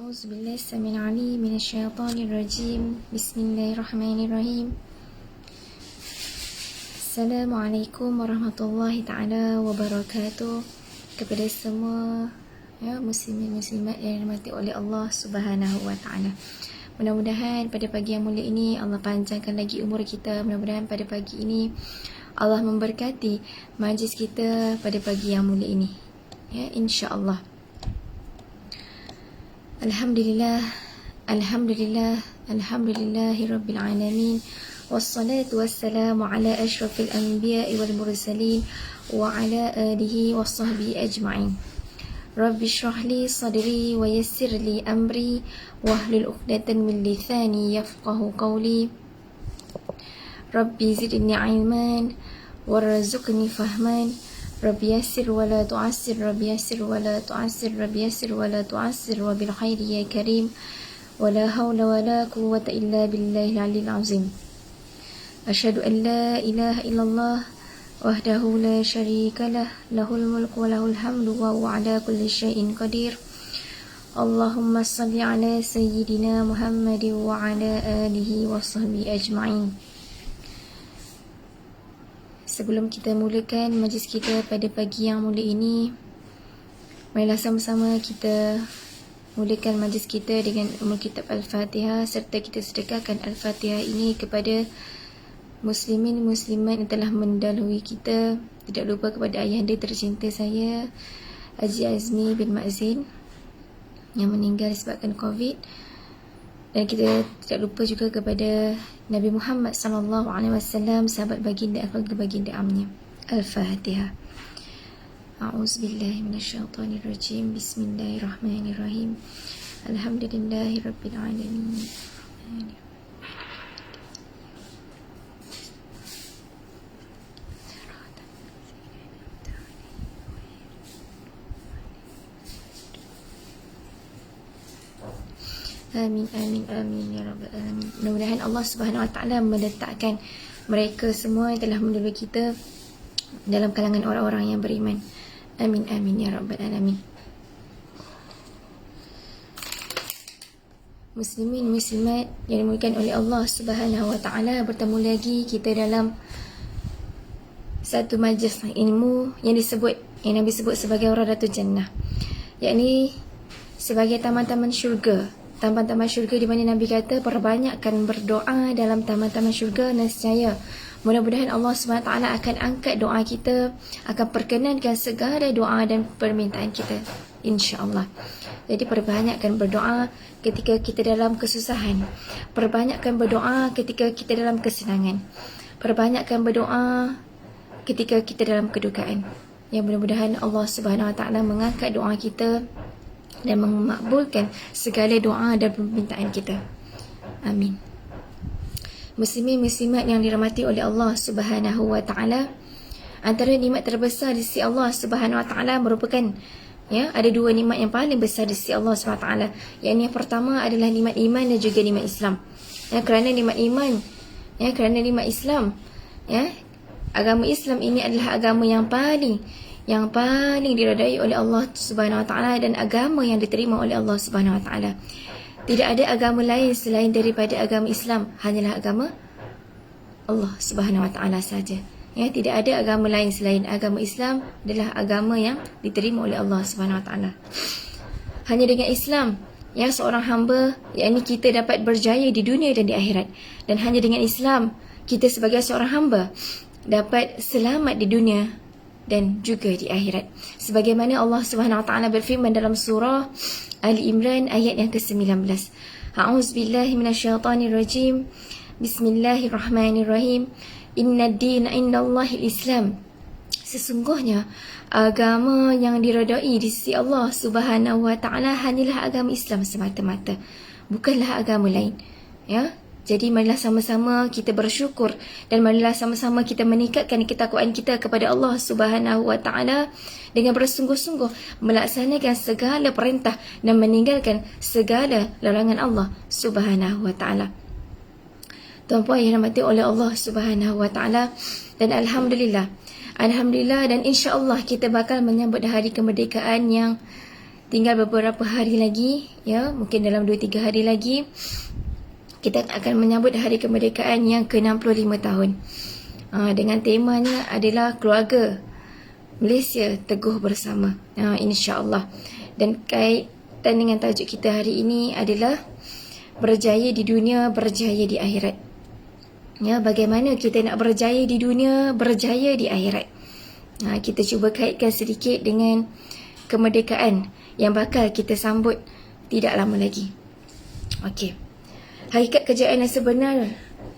أعوذ بالله السميع العليم من الشيطان الرجيم. بسم الله الرحمن الرحيم. Assalamualaikum warahmatullahi ta'ala wabarakatuh. Kepada semua muslimin-muslimat yang dirahmati oleh Allah Subhanahu wa ta'ala. Mudah-mudahan pada pagi yang mulia ini Allah panjangkan lagi umur kita. Mudah-mudahan pada pagi ini Allah memberkati majlis kita pada pagi yang mulia ini. InsyaAllah. Alhamdulillah, Alhamdulillah, Alhamdulillahi Rabbil Alamin. Wassalatu wassalamu ala ashrafil anbiya'i wal mursalin wa ala alihi wa sahbihi ajma'in. Rabbi shrah li sadri wa yassir li amri wahlul 'uqdatan min lisani yafqahu qawli. Rabbi zidni ilman warzuqni fahman. Rabbi yassir wa la tu'assir, Rabbi yassir wa la tu'assir, Rabbi yassir wa la tu'assir, wa bil khairi ya karim, wa la hawla wa la quwwata illa billahil aliyyil azim. Asyhadu an la ilaha illallah wahdahu la syarika lah, lahul mulku wa lahul hamdu wa huwa ala kulli syai'in qadir. Allahumma salli ala sayyidina Muhammadin wa ala alihi wa sahbihi ajma'in. Sebelum kita mulakan majlis kita pada pagi yang mulia ini, marilah sama-sama kita mulakan majlis kita dengan umul kitab Al-Fatihah, serta kita sedekahkan Al-Fatihah ini kepada muslimin muslimat yang telah mendahului kita. Tidak lupa kepada ayahanda tercinta saya, Haji Azmi bin Ma'zin, yang meninggal disebabkan COVID. Dan kita tidak lupa juga kepada Nabi Muhammad SAW, sahabat baginda, keluarga baginda amnya. Al-Fatihah. A'udzubillahi minasyaitonirrajim. Bismillahirrahmanirrahim. Alhamdulillahi rabbil alamin. Amin, amin, amin ya rabbal alamin. Mudah-mudahan Allah Subhanahu wa ta'ala meletakkan mereka semua yang telah mendahului kita dalam kalangan orang-orang yang beriman. Amin, amin ya rabbal alamin. Muslimin muslimat yang dimuliakan oleh Allah Subhanahu wa ta'ala, bertemu lagi kita dalam satu majlis ilmu yang Nabi sebut sebagai Raudatul Jannah, yakni sebagai taman-taman syurga. Taman-taman syurga di mana Nabi kata perbanyakkan berdoa dalam taman-taman syurga, nescaya mudah-mudahan Allah SWT akan angkat doa kita, akan perkenankan segala doa dan permintaan kita, insya-Allah. Jadi perbanyakkan berdoa ketika kita dalam kesusahan, perbanyakkan berdoa ketika kita dalam kesenangan, perbanyakkan berdoa ketika kita dalam kedukaan. Yang mudah-mudahan Allah SWT mengangkat doa kita dan memakbulkan segala doa dan permintaan kita. Amin. Muslimin muslimat yang dirahmati oleh Allah Subhanahu wa ta'ala, antara nikmat terbesar di sisi Allah Subhanahu wa ta'ala merupakan ada dua nikmat yang paling besar di sisi Allah Subhanahu wa ta'ala. Yang pertama adalah nikmat iman dan juga nikmat Islam. Kerana nikmat iman, kerana nikmat Islam, agama Islam ini adalah agama yang paling diredai oleh Allah Subhanahu wa ta'ala dan agama yang diterima oleh Allah Subhanahu wa ta'ala. Tidak ada agama lain selain daripada agama Islam, hanyalah agama Allah Subhanahu wa ta'ala saja. Tidak ada agama lain selain agama Islam adalah agama yang diterima oleh Allah Subhanahu wa ta'ala. Hanya dengan Islam seorang hamba, yakni kita dapat berjaya di dunia dan di akhirat. Dan hanya dengan Islam kita sebagai seorang hamba dapat selamat di dunia dan juga di akhirat. Sebagaimana Allah Subhanahu wa ta'ala berfirman dalam surah Ali Imran ayat yang ke-19. A'udzubillahi minasyaitonirrajim. Bismillahirrahmanirrahim. Innad dina indallahil Islam. Sesungguhnya agama yang diredai di sisi Allah Subhanahu wa ta'ala hanyalah agama Islam semata-mata, bukanlah agama lain. Jadi marilah sama-sama kita bersyukur dan marilah sama-sama kita meningkatkan ketakwaan kita kepada Allah Subhanahu wa ta'ala dengan bersungguh-sungguh melaksanakan segala perintah dan meninggalkan segala larangan Allah Subhanahu wa ta'ala. Tuan-puan yang dirahmati oleh Allah Subhanahu wa ta'ala, dan Alhamdulillah dan insya-Allah kita bakal menyambut hari kemerdekaan yang tinggal beberapa hari lagi, ya, mungkin dalam 2-3 hari lagi kita akan menyambut hari kemerdekaan yang ke-65 tahun. Dengan temanya adalah keluarga Malaysia teguh bersama, insya-Allah. Dan kaitan dengan tajuk kita hari ini adalah berjaya di dunia, berjaya di akhirat. Ya, bagaimana kita nak berjaya di dunia, berjaya di akhirat. Kita cuba kaitkan sedikit dengan kemerdekaan yang bakal kita sambut tidak lama lagi. Okey. Hakikat kejayaan yang sebenar,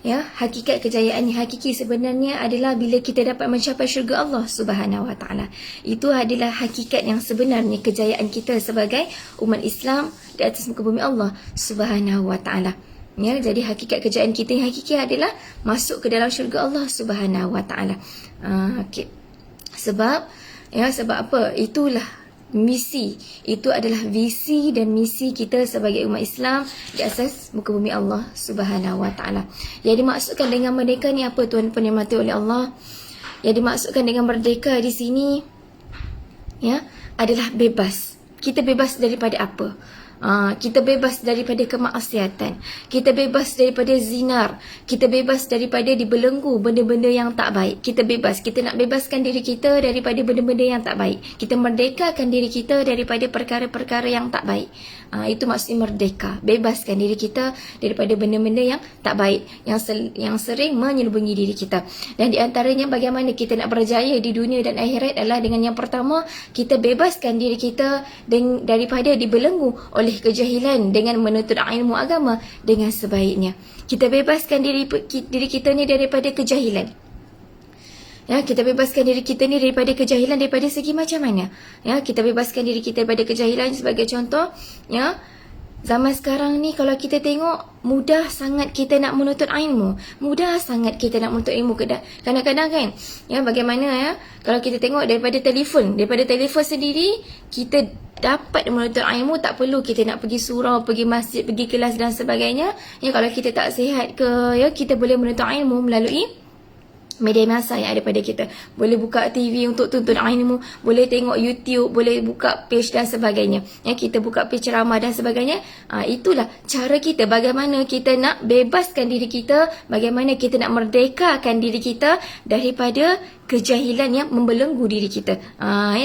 ya, hakikat kejayaan yang hakiki sebenarnya adalah bila kita dapat mencapai syurga Allah Subhanahu Wa Taala. Itu adalah hakikat yang sebenarnya kejayaan kita sebagai umat Islam di atas muka bumi Allah Subhanahu Wa Taala. Ya, jadi hakikat kejayaan kita yang hakiki adalah masuk ke dalam syurga Allah Subhanahu Wa Taala. Okey. Sebab apa? Itulah misi, itu adalah visi dan misi kita sebagai umat Islam di atas muka bumi Allah Subhanahu Wa Taala. Yang dimaksudkan dengan merdeka ni apa, tuan-tuan yang dimati oleh Allah? Yang dimaksudkan dengan merdeka di sini, ya, adalah bebas. Kita bebas daripada apa? Kita bebas daripada kemaksiatan, kita bebas daripada zinar, kita bebas daripada dibelenggu benda-benda yang tak baik. Kita bebas, kita nak bebaskan diri kita daripada benda-benda yang tak baik. Kita merdekakan diri kita daripada perkara-perkara yang tak baik. Itu maksudnya merdeka, bebaskan diri kita daripada benda-benda yang tak baik, yang sering menyelubungi diri kita. Dan di antaranya bagaimana kita nak berjaya di dunia dan akhirat adalah dengan yang pertama, kita bebaskan diri kita daripada dibelenggu oleh kejahilan dengan menuntut ilmu agama dengan sebaiknya. Kita bebaskan diri kita ni daripada kejahilan. Ya, kita bebaskan diri kita ni daripada kejahilan daripada segi macam mana? Ya, kita bebaskan diri kita daripada kejahilan sebagai contoh, ya. Zaman sekarang ni kalau kita tengok, mudah sangat kita nak menuntut ilmu. Mudah sangat kita nak menuntut ilmu. Kadang-kadang kan, ya, bagaimana, ya, kalau kita tengok daripada telefon sendiri, kita dapat menuntut ilmu, tak perlu kita nak pergi surau, pergi masjid, pergi kelas dan sebagainya. Ya, kalau kita tak sihat ke, ya, kita boleh menuntut ilmu melalui media massa yang ada pada kita. Boleh buka TV untuk tuntut ilmu, boleh tengok YouTube, boleh buka page dan sebagainya. Ya, kita buka page ceramah dan sebagainya. Itulah cara kita, bagaimana kita nak bebaskan diri kita, bagaimana kita nak merdekakan diri kita daripada kejahilan yang membelenggu diri kita.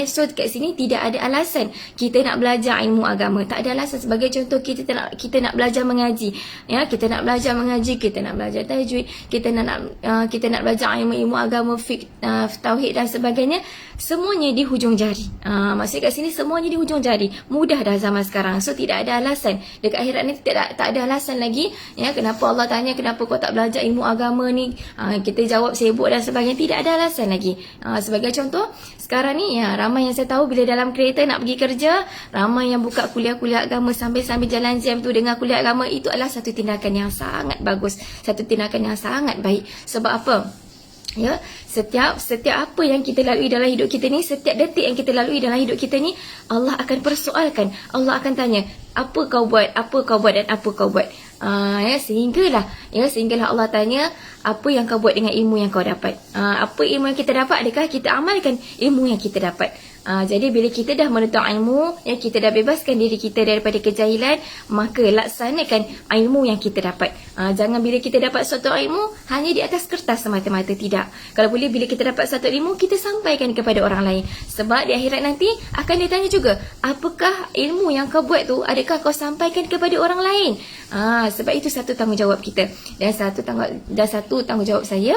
So kat sini tidak ada alasan kita nak belajar ilmu agama. Tak ada alasan. Sebagai contoh, kita nak belajar mengaji. Ya, kita nak belajar mengaji, kita nak belajar tajwid, kita nak belajar ilmu agama, fiqh, tauhid dan sebagainya. Semuanya di hujung jari. Maksudnya kat sini semuanya di hujung jari. Mudah dah zaman sekarang. So tidak ada alasan. Dekat akhirat ni tak ada alasan lagi. Ya, kenapa Allah tanya, kenapa kau tak belajar ilmu agama ni? Kita jawab sibuk dan sebagainya. Tidak ada alasan lagi. Sebagai contoh, sekarang ni, ya, ramai yang saya tahu bila dalam kereta nak pergi kerja, ramai yang buka kuliah-kuliah agama sambil jalan jam tu dengan kuliah agama. Itu adalah satu tindakan yang sangat bagus, satu tindakan yang sangat baik. Sebab apa? Ya, setiap apa yang kita lalui dalam hidup kita ni, setiap detik yang kita lalui dalam hidup kita ni, Allah akan persoalkan. Allah akan tanya, apa kau buat dan apa kau buat. Sehinggalah Allah tanya, apa yang kau buat dengan ilmu yang kau dapat. Apa ilmu yang kita dapat, adakah kita amalkan ilmu yang kita dapat. Jadi bila kita dah menuntut ilmu, ya, kita dah bebaskan diri kita daripada kejahilan, maka laksanakan ilmu yang kita dapat. Jangan bila kita dapat suatu ilmu hanya di atas kertas semata-mata, tidak. Kalau boleh bila kita dapat satu ilmu, kita sampaikan kepada orang lain. Sebab di akhirat nanti akan ditanya juga, apakah ilmu yang kau buat tu, adakah kau sampaikan kepada orang lain? Sebab itu satu tanggungjawab kita. Dan satu tanggungjawab saya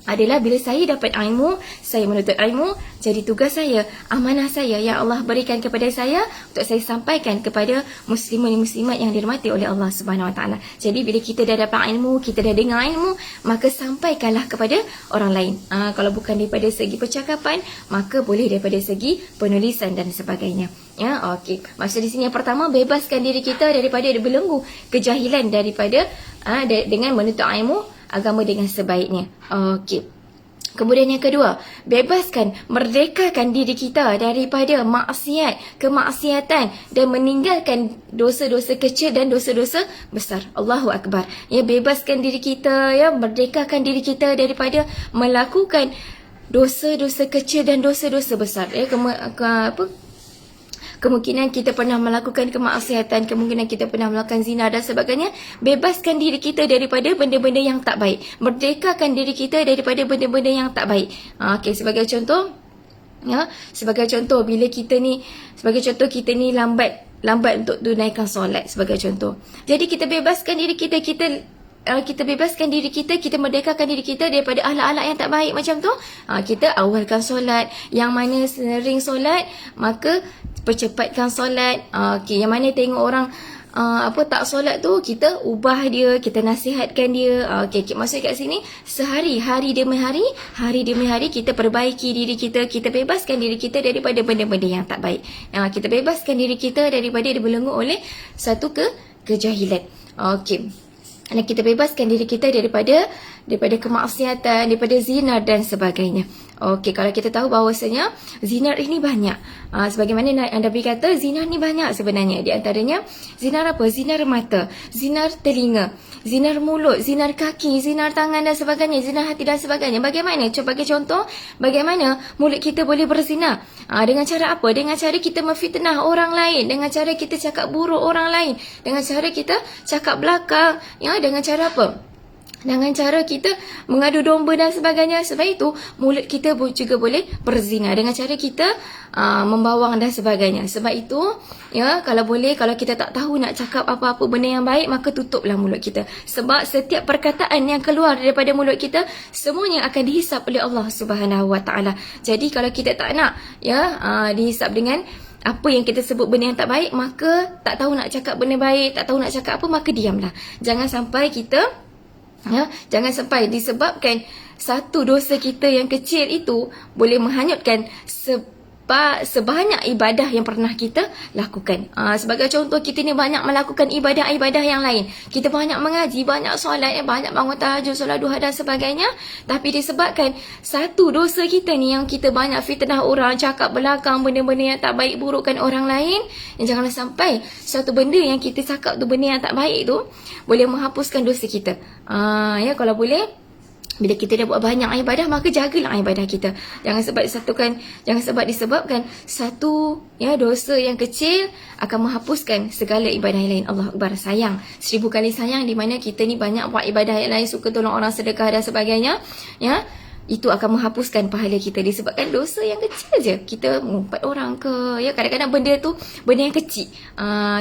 adalah bila saya dapat ilmu, saya menuntut ilmu, jadi tugas saya, amanah saya yang Allah berikan kepada saya untuk saya sampaikan kepada muslimin dan muslimat yang dirahmati oleh Allah Subhanahu Wa Taala. Jadi bila kita dah dapat ilmu, kita dah dengar ilmu, maka sampaikanlah kepada orang lain. Kalau bukan daripada segi percakapan, maka boleh daripada segi penulisan dan sebagainya. Ya, okey. Maksud di sini yang pertama, bebaskan diri kita daripada dibelenggu kejahilan daripada dengan menuntut ilmu agama dengan sebaiknya. Okey. Kemudian yang kedua, bebaskan, merdekakan diri kita daripada maksiat, kemaksiatan dan meninggalkan dosa-dosa kecil dan dosa-dosa besar. Allahu Akbar. Ya, bebaskan diri kita, ya, merdekakan diri kita daripada melakukan dosa-dosa kecil dan dosa-dosa besar. Ya, kemungkinan kita pernah melakukan kemaksiatan, kemungkinan kita pernah melakukan zina dan sebagainya. Bebaskan diri kita daripada benda-benda yang tak baik. Merdekakan diri kita daripada benda-benda yang tak baik. Okey, sebagai contoh, sebagai contoh bila kita ni, kita ni lambat untuk tunaikan solat sebagai contoh. Jadi kita bebaskan diri kita, kita bebaskan diri kita, kita merdekakan diri kita daripada akhlak-akhlak yang tak baik macam tu. Kita awalkan solat. Yang mana sering solat, maka percepatkan solat. Yang mana tengok orang tak solat tu, kita ubah dia, kita nasihatkan dia. Maksud kat sini, hari demi hari kita perbaiki diri kita, kita bebaskan diri kita daripada benda-benda yang tak baik. Kita bebaskan diri kita daripada dibelenggu oleh satu kejahilan. Dan kita bebaskan diri kita daripada kemaksiatan, daripada zina dan sebagainya. Kalau kita tahu bahawasanya zina ini banyak. Sebagaimana Nabi kata, zina ni banyak sebenarnya. Di antaranya, zina apa? Zina mata, zina telinga, zina mulut, zina kaki, zina tangan dan sebagainya, zina hati dan sebagainya. Bagaimana? Cuba bagi contoh, bagaimana mulut kita boleh berzina? Dengan cara apa? Dengan cara kita memfitnah orang lain, dengan cara kita cakap buruk orang lain, dengan cara kita cakap belakang, dengan cara apa? Dengan cara kita mengadu domba dan sebagainya. Sebab itu mulut kita juga boleh berzina dengan cara kita membawang dan sebagainya. Sebab itu kalau boleh, kalau kita tak tahu nak cakap apa-apa benda yang baik, maka tutuplah mulut kita. Sebab setiap perkataan yang keluar daripada mulut kita, semuanya akan dihisap oleh Allah Subhanahu Wa Taala. Jadi kalau kita tak nak dihisap dengan apa yang kita sebut benda yang tak baik, maka tak tahu nak cakap benda baik, tak tahu nak cakap apa, maka diamlah. Jangan sampai kita jangan sampai disebabkan satu dosa kita yang kecil itu boleh menghanyutkan sebanyak ibadah yang pernah kita lakukan. Sebagai contoh, kita ni banyak melakukan ibadah-ibadah yang lain. Kita banyak mengaji, banyak solat, banyak bangun tahajud, solat duha dan sebagainya. Tapi disebabkan satu dosa kita ni yang kita banyak fitnah orang, cakap belakang benda-benda yang tak baik, burukkan orang lain. Janganlah sampai satu benda yang kita cakap tu, benda yang tak baik tu, boleh menghapuskan dosa kita. Kalau boleh, bila kita dah buat banyak ibadah, maka jagalah ibadah kita. Jangan sebab disebabkan satu dosa yang kecil akan menghapuskan segala ibadah yang lain. Allah Akbar, sayang, 1000 kali sayang, di mana kita ni banyak buat ibadah yang lain, suka tolong orang, sedekah dan sebagainya. Itu akan menghapuskan pahala kita disebabkan dosa yang kecil je. Kita mengumpat orang ke, kadang-kadang benda tu benda yang kecil.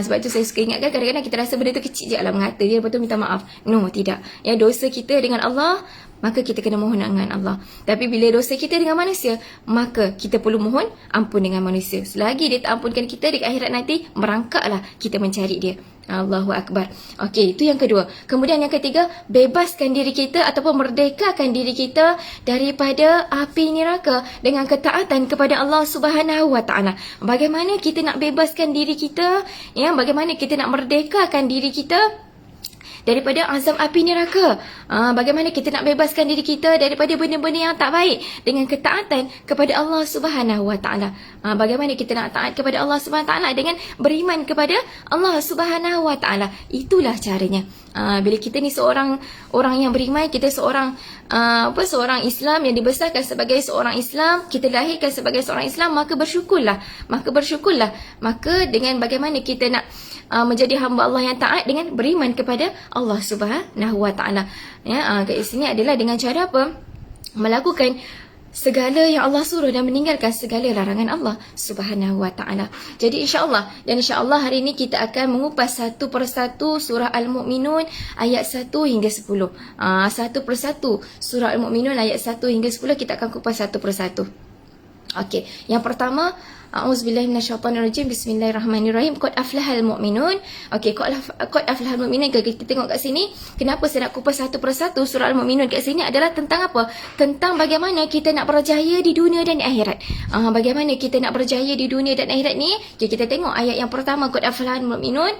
Sebab tu saya suka ingatkan, kadang-kadang kita rasa benda tu kecil je, alah mengata dia, lepas tu minta maaf. No, tidak. Dosa kita dengan Allah, maka kita kena mohon dengan Allah. Tapi bila dosa kita dengan manusia, maka kita perlu mohon ampun dengan manusia. Selagi dia tak ampunkan kita di akhirat nanti, merangkaklah kita mencari dia. Allahu Akbar. Itu yang kedua. Kemudian yang ketiga, bebaskan diri kita ataupun merdekakan diri kita daripada api neraka dengan ketaatan kepada Allah Subhanahu Wa Taala. Bagaimana kita nak bebaskan diri kita? Bagaimana kita nak merdekakan diri kita daripada azab api neraka? Bagaimana kita nak bebaskan diri kita daripada benda-benda yang tak baik dengan ketaatan kepada Allah Subhanahu Wa Taala? Bagaimana kita nak taat kepada Allah Subhanahu Wa Taala dengan beriman kepada Allah Subhanahu Wa Taala? Itulah caranya. Bila kita ni seorang orang yang beriman, kita seorang Islam yang dibesarkan sebagai seorang Islam, kita lahirkan sebagai seorang Islam, maka bersyukurlah. Maka dengan bagaimana kita nak menjadi hamba Allah yang taat dengan beriman kepada Allah Subhanahu Wa Taala. Kat sini adalah dengan cara apa? Melakukan segala yang Allah suruh dan meninggalkan segala larangan Allah Subhanahu Wa Taala. Jadi insya-Allah hari ini kita akan mengupas satu persatu surah Al-Mu'minun ayat 1 hingga 10. Satu persatu surah Al-Mu'minun ayat 1 hingga 10 kita akan kupas satu persatu. Yang pertama, A'udzubillahi minasyaitonirrajim. Bismillahirrahmanirrahim. Qad aflahal mu'minun. Qad aflahal mu'minun. Kita tengok kat sini, kenapa saya nak kupas satu persatu surah Al-Mu'minun kat sini adalah tentang apa? Tentang bagaimana kita nak berjaya di dunia dan di akhirat. Bagaimana kita nak berjaya di dunia dan akhirat ni? Kita tengok ayat yang pertama, Qad aflahal mu'minun.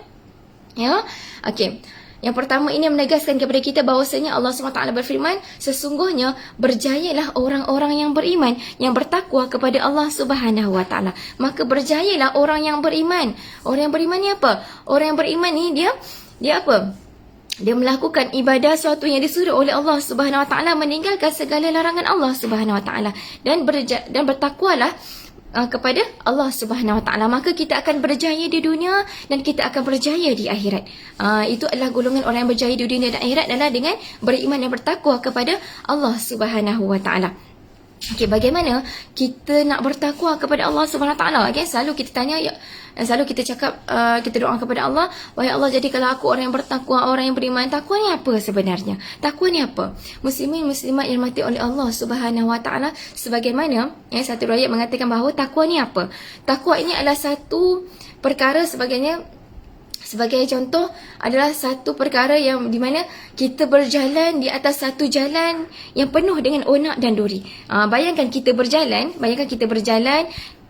Yang pertama ini menegaskan kepada kita bahawasanya Allah SWT berfirman, sesungguhnya berjayalah orang-orang yang beriman, yang bertakwa kepada Allah Subhanahu Wa Taala. Maka berjayalah orang yang beriman. Orang yang beriman ni apa? Orang yang beriman ni dia apa? Dia melakukan ibadah suatu yang disuruh oleh Allah Subhanahu Wa Taala, meninggalkan segala larangan Allah Subhanahu Wa Taala, dan bertakwalah kepada Allah Subhanahu Wa Taala, maka kita akan berjaya di dunia dan kita akan berjaya di akhirat. Itu adalah golongan orang yang berjaya di dunia dan akhirat adalah dengan beriman dan bertakwa kepada Allah Subhanahu Wa Taala. Okey, bagaimana kita nak bertakwa kepada Allah Subhanahu Wa Taala? Okey, selalu kita tanya, selalu kita cakap, kita doa kepada Allah, wahai Allah, jadikanlah aku orang yang bertakwa, orang yang beriman. Takwa ni apa sebenarnya? Takwa ni apa? Muslimin muslimat yang dirahmati oleh Allah Subhanahu Wa Taala, sebagaimana satu riwayat mengatakan bahawa takwa ni apa? Takwa ini adalah satu perkara sebagai contoh adalah satu perkara yang di mana kita berjalan di atas satu jalan yang penuh dengan onak dan duri. Bayangkan kita berjalan,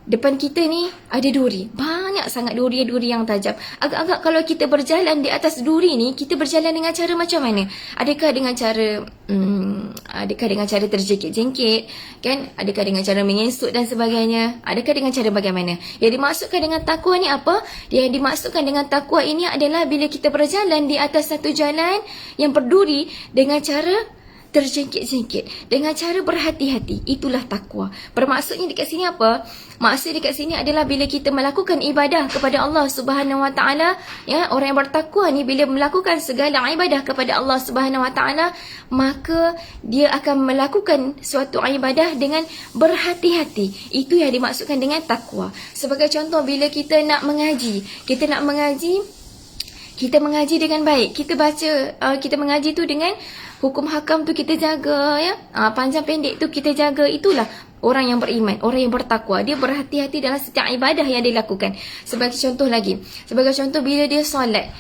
depan kita ni ada duri. Banyak sangat duri-duri yang tajam. Agak-agak kalau kita berjalan di atas duri ni, kita berjalan dengan cara macam mana? Adakah dengan cara terjengkit-jengkit, kan? Adakah dengan cara mengesut dan sebagainya? Adakah dengan cara bagaimana? Yang dimaksudkan dengan takwa ni apa? Yang dimaksudkan dengan takwa ini adalah bila kita berjalan di atas satu jalan yang berduri dengan cara terjengkit-jengkit, dengan cara berhati-hati. Itulah takwa. Bermaksudnya dekat sini apa? Maksud dekat sini adalah bila kita melakukan ibadah kepada Allah Subhanahu Wa Taala, orang yang bertakwa ni bila melakukan segala ibadah kepada Allah Subhanahu Wa Taala, maka dia akan melakukan suatu ibadah dengan berhati-hati. Itu yang dimaksudkan dengan takwa. Sebagai contoh, bila kita mengaji dengan baik. Kita mengaji tu dengan hukum hakam tu kita jaga, panjang pendek tu kita jaga. Itulah orang yang beriman, orang yang bertakwa. Dia berhati-hati dalam setiap ibadah yang dia lakukan. Sebagai contoh, bila dia solat,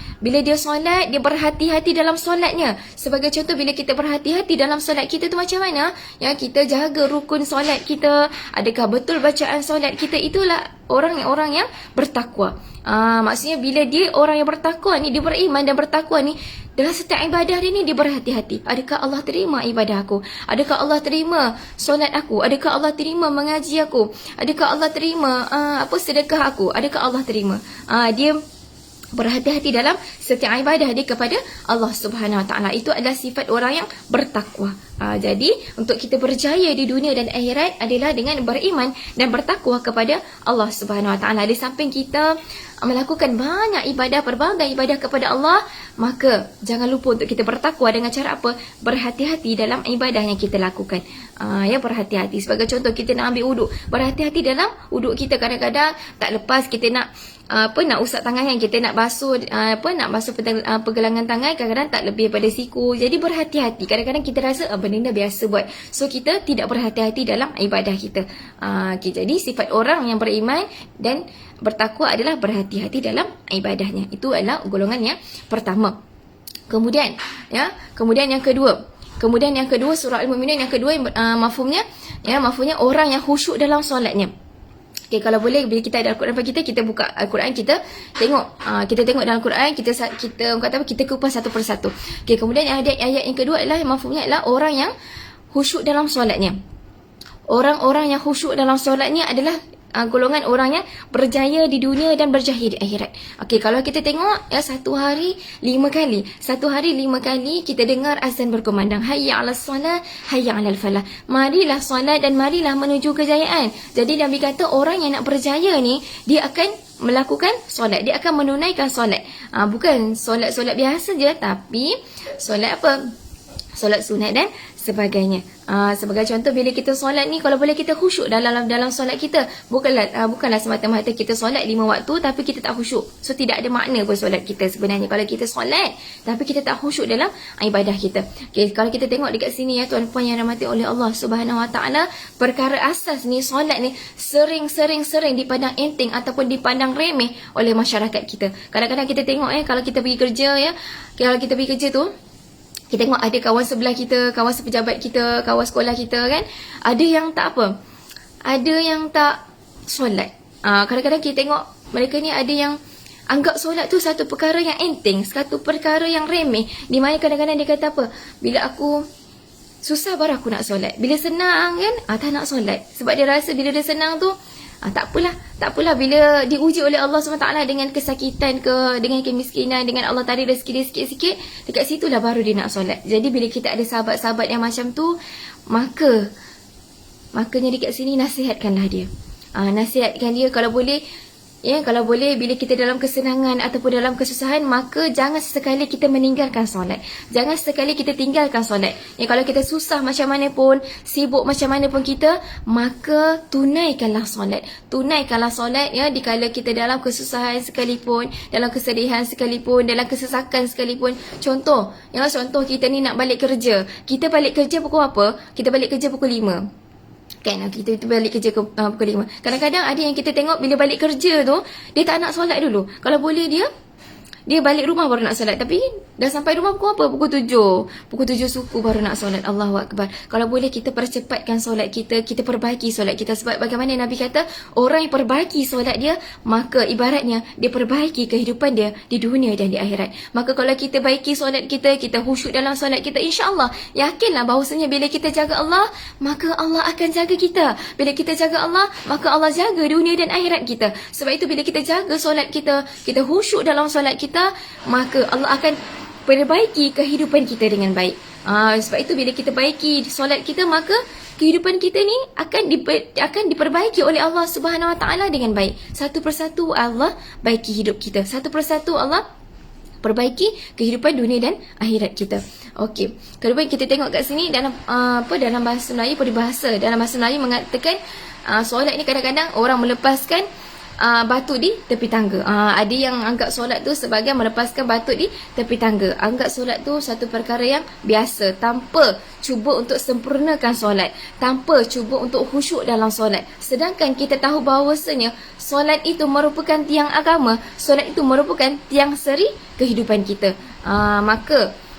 dia berhati-hati dalam solatnya. Sebagai contoh, bila kita berhati-hati dalam solat kita tu macam mana? Kita jaga rukun solat kita, adakah betul bacaan solat kita. Itulah orang yang bertakwa. Maksudnya bila dia orang yang bertakwa ni, dia beriman dan bertakwa ni, dalam setiap ibadah dia ni dia berhati-hati. Adakah Allah terima ibadah aku? Adakah Allah terima solat aku? Adakah Allah terima mengaji aku? Adakah Allah terima sedekah aku? Adakah Allah terima? Dia berhati-hati dalam setiap ibadah dia kepada Allah Subhanahu Wa Taala. Itu adalah sifat orang yang bertakwa. Jadi untuk kita berjaya di dunia dan akhirat adalah dengan beriman dan bertakwa kepada Allah Subhanahu Wa Taala. Di samping kita melakukan banyak ibadah, pelbagai ibadah kepada Allah, maka jangan lupa untuk kita bertakwa dengan cara apa? Berhati-hati dalam ibadah yang kita lakukan. Berhati-hati. Sebagai contoh, kita nak ambil wuduk, berhati-hati dalam wuduk kita. Kadang-kadang tak lepas kita nak usap tangan kan, kita nak basuh pergelangan tangan, kadang-kadang tak lebih daripada siku. Jadi berhati-hati. Kadang-kadang kita rasa benda ni dah biasa buat, so kita tidak berhati-hati dalam ibadah kita. Jadi sifat orang yang beriman dan bertakwa adalah berhati-hati dalam ibadahnya. Itu adalah golongan yang pertama. Kemudian yang kedua, surah Al-Mu'minun yang kedua, mafhumnya orang yang khusyuk dalam solatnya. Okay, kalau boleh, bila kita ada Al-Quran pada kita buka Al-Quran, kita tengok dalam Al-Quran, kita kupas satu persatu. Okay, kemudian ayat yang kedua adalah, mafhumnya adalah orang yang khusyuk dalam solatnya. Orang-orang yang khusyuk dalam solatnya adalah golongan orang yang berjaya di dunia dan berjaya di akhirat. Okey, kalau kita tengok satu hari 5 kali kita dengar azan berkumandang, hayya 'alas solah, hayya 'alal falah. Marilah solat dan marilah menuju kejayaan. Jadi Nabi kata orang yang nak berjaya ni, dia akan melakukan solat, dia akan menunaikan solat. Bukan solat-solat biasa je, tapi solat apa? Solat sunat dan sebagainya. Sebagai contoh, bila kita solat ni, kalau boleh kita khusyuk dalam solat kita. Bukanlah semata-mata kita solat 5 waktu tapi kita tak khusyuk. So tidak ada makna pun solat kita sebenarnya kalau kita solat tapi kita tak khusyuk dalam ibadah kita. Okay, kalau kita tengok dekat sini tuan-puan yang dirahmati oleh Allah Subhanahu Wa Taala, perkara asas ni, solat ni sering dipandang enteng ataupun dipandang remeh oleh masyarakat kita. Kadang-kadang kita tengok kalau kita pergi kerja kalau kita pergi kerja tu, kita tengok ada kawan sebelah kita, kawan sepejabat kita, kawan sekolah kita kan, ada yang tak solat. Kadang-kadang kita tengok mereka ni ada yang anggap solat tu satu perkara yang enteng, satu perkara yang remeh, di mana kadang-kadang dia kata apa, bila aku susah baru aku nak solat, bila senang kan tak nak solat. Sebab dia rasa bila dia senang tu tak apalah bila diuji oleh Allah SWT dengan kesakitan ke, dengan kemiskinan, dengan Allah tarik rezeki dia sikit-sikit, dekat situlah baru dia nak solat. Jadi bila kita ada sahabat-sahabat yang macam tu, makanya dekat sini nasihatkanlah dia. Nasihatkan dia kalau boleh, kalau boleh bila kita dalam kesenangan ataupun dalam kesusahan, maka jangan sesekali kita meninggalkan solat. Jangan sesekali kita tinggalkan solat. Kalau kita susah macam mana pun, sibuk macam mana pun kita, maka tunaikanlah solat. Tunaikanlah solat dikala kita dalam kesusahan sekalipun, dalam kesedihan sekalipun, dalam kesesakan sekalipun. Contoh kita ni nak balik kerja. Kita balik kerja pukul apa? Kita balik kerja pukul 5. Kan kita balik kerja pukul 5. Kadang-kadang ada yang kita tengok bila balik kerja tu, dia tak nak solat dulu. Kalau boleh dia balik rumah baru nak solat. Tapi dah sampai rumah pukul apa? Pukul 7. Pukul 7 suku baru nak solat. Allahu Akbar. Kalau boleh kita percepatkan solat kita, kita perbaiki solat kita. Sebab bagaimana Nabi kata, orang yang perbaiki solat dia, maka ibaratnya dia perbaiki kehidupan dia di dunia dan di akhirat. Maka kalau kita baiki solat kita, kita khusyuk dalam solat kita, insya-Allah, yakinlah bahawasanya bila kita jaga Allah, maka Allah akan jaga kita. Bila kita jaga Allah, maka Allah jaga dunia dan akhirat kita. Sebab itu bila kita jaga solat kita, kita khusyuk dalam solat kita, maka Allah akan perbaiki kehidupan kita dengan baik. Sebab itu bila kita baiki solat kita, maka kehidupan kita ni akan diperbaiki oleh Allah Subhanahu Wa Taala dengan baik. Satu persatu Allah baiki hidup kita. Satu persatu Allah perbaiki kehidupan dunia dan akhirat kita. Okey. Kemudian kita tengok kat sini dalam dalam bahasa Melayu, peribahasa dalam bahasa Melayu mengatakan solat ni kadang-kadang orang melepaskan batu di tepi tangga. Ada yang anggap solat tu sebagai melepaskan batu di tepi tangga. Anggap solat tu satu perkara yang biasa, tanpa cuba untuk sempurnakan solat, tanpa cuba untuk khusyuk dalam solat. Sedangkan kita tahu bahawasanya solat itu merupakan tiang agama, solat itu merupakan tiang seri kehidupan kita.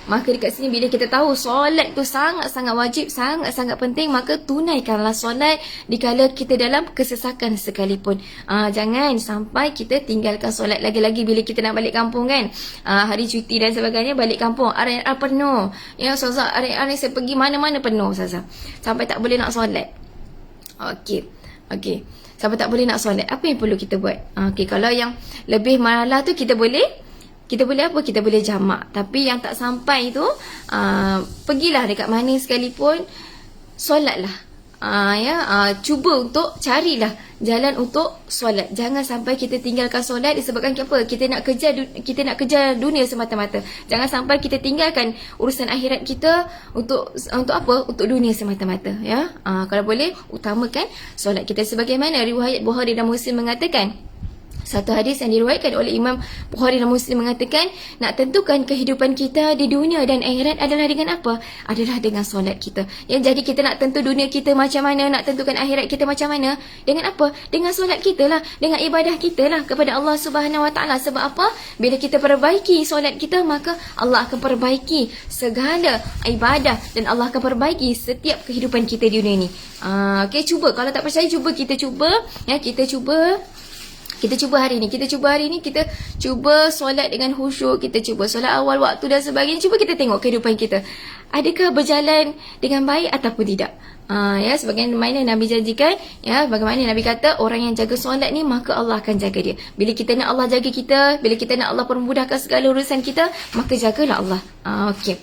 Maka dekat sini bila kita tahu solat tu sangat-sangat wajib, sangat-sangat penting, maka tunaikanlah solat dikala kita dalam kesesakan sekalipun. Jangan sampai kita tinggalkan solat. Lagi-lagi bila kita nak balik kampung kan, hari cuti dan sebagainya, balik kampung RNR penuh. Ustazah, RNR saya pergi mana-mana penuh Ustazah, sampai tak boleh nak solat. Okey. Sampai tak boleh nak solat. Apa yang perlu kita buat? Kalau yang lebih malah tu kita boleh apa? Kita boleh jamak. Tapi yang tak sampai tu, pergilah dekat mana sekalipun, solatlah. Cuba untuk carilah jalan untuk solat. Jangan sampai kita tinggalkan solat disebabkan apa? Kita nak kejar dunia semata-mata. Jangan sampai kita tinggalkan urusan akhirat kita untuk apa? Untuk dunia semata-mata. Kalau boleh utamakan solat kita. Sebagaimana riwayat Bukhari dan Muslim mengatakan, satu hadis yang diriwayatkan oleh Imam Bukhari dan Muslim mengatakan, nak tentukan kehidupan kita di dunia dan akhirat adalah dengan apa? Adalah dengan solat kita. Jadi kita nak tentu dunia kita macam mana, nak tentukan akhirat kita macam mana? Dengan apa? Dengan solat kita lah, dengan ibadah kita lah kepada Allah Subhanahu Wa Taala. Sebab apa? Bila kita perbaiki solat kita, maka Allah akan perbaiki segala ibadah dan Allah akan perbaiki setiap kehidupan kita di dunia ni. Cuba. Kalau tak percaya, kita cuba. Kita cuba hari ni, kita cuba solat dengan khusyuk, kita cuba solat awal waktu dan sebagainya. Cuba kita tengok kehidupan kita, adakah berjalan dengan baik ataupun tidak. Sebagaimana Nabi janjikan, bagaimana Nabi kata, orang yang jaga solat ni, maka Allah akan jaga dia. Bila kita nak Allah jaga kita, bila kita nak Allah permudahkan segala urusan kita, maka jagalah Allah. Okey,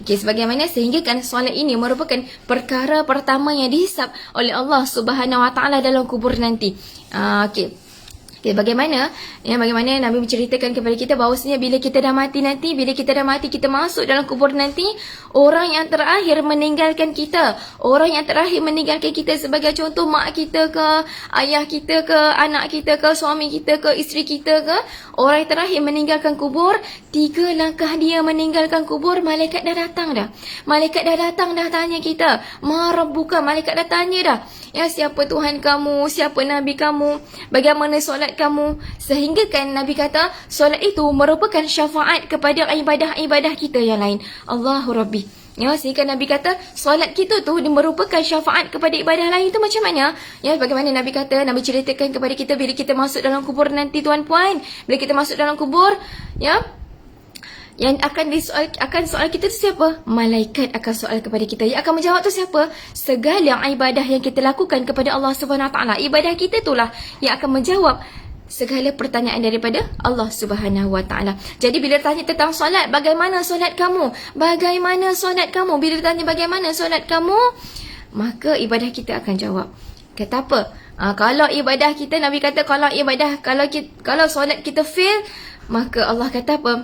sebagaimana sehingga kan solat ini merupakan perkara pertama yang dihisap oleh Allah Subhanahu Wa Taala dalam kubur nanti. Bagaimana Nabi menceritakan kepada kita bahawasanya bila kita dah mati nanti, kita masuk dalam kubur nanti, orang yang terakhir meninggalkan kita, sebagai contoh mak kita ke, ayah kita ke, anak kita ke, suami kita ke, isteri kita ke, orang yang terakhir meninggalkan kubur, 3 langkah dia meninggalkan kubur, malaikat dah datang dah. Malaikat dah datang dah tanya kita, ma rabbuka, malaikat dah tanya dah. Siapa Tuhan kamu, siapa Nabi kamu, bagaimana solat kamu. Sehingga kan Nabi kata, solat itu merupakan syafaat kepada ibadah-ibadah kita yang lain. Allahu Rabbi. Sehingga Nabi kata, solat kita tu merupakan syafaat kepada ibadah lain. Itu macam mana? Bagaimana Nabi kata, Nabi ceritakan kepada kita bila kita masuk dalam kubur nanti, tuan-puan. Bila kita masuk dalam kubur, yang akan soal kita tu siapa? Malaikat akan soal kepada kita. Yang akan menjawab tu siapa? Segala ibadah yang kita lakukan kepada Allah Subhanahu Wa Taala. Ibadah kita itulah yang akan menjawab segala pertanyaan daripada Allah Subhanahu Wa Taala. Jadi bila tanya tentang solat, bagaimana solat kamu? Bila tanya bagaimana solat kamu, maka ibadah kita akan jawab. Kata apa? Kalau ibadah kita, Nabi kata kalau solat kita fail, maka Allah kata apa?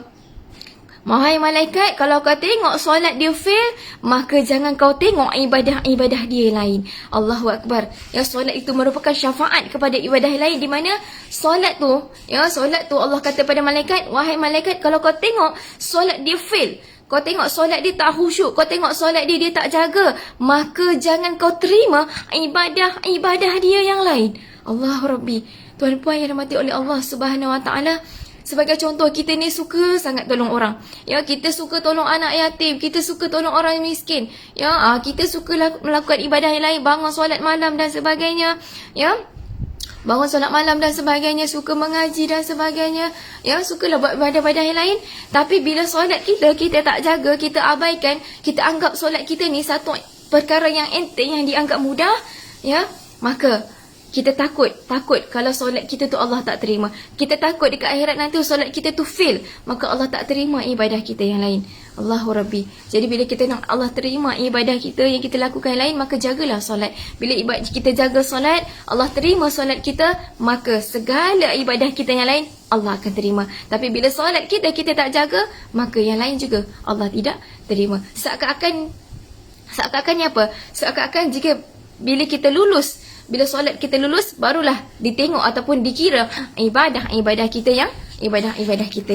Wahai malaikat, kalau kau tengok solat dia fail, maka jangan kau tengok ibadah-ibadah dia lain. Allahu Akbar. Ya, solat itu merupakan syafaat kepada ibadah lain, di mana solat tu Allah kata pada malaikat, wahai malaikat, kalau kau tengok solat dia fail, kau tengok solat dia tak khusyuk, kau tengok solat dia tak jaga, maka jangan kau terima ibadah dia yang lain. Allahu Rabbi. Tuan-puan yang dirahmati oleh Allah Subhanahu Wa Taala, sebagai contoh, kita ni suka sangat tolong orang. Ya, kita suka tolong anak yatim, kita suka tolong orang miskin. Ya, kita suka melakukan ibadah yang lain, bangun solat malam dan sebagainya. Ya, bangun solat malam dan sebagainya, suka mengaji dan sebagainya. Ya, sukalah buat ibadah-ibadah yang lain. Tapi bila solat kita tak jaga, kita abaikan, kita anggap solat kita ni satu perkara yang enteng, yang dianggap mudah, ya, maka kita takut kalau solat kita tu Allah tak terima. Kita takut dekat akhirat nanti solat kita tu fail, maka Allah tak terima ibadah kita yang lain. Allahu Rabbi. Jadi bila kita nak Allah terima ibadah kita yang kita lakukan yang lain, maka jagalah solat. Bila kita jaga solat, Allah terima solat kita, maka segala ibadah kita yang lain Allah akan terima. Tapi bila solat kita tak jaga, maka yang lain juga Allah tidak terima. Seakan-akannya apa? Seakan-akan jika bila kita lulus, bila solat kita lulus, barulah ditengok ataupun dikira ibadah kita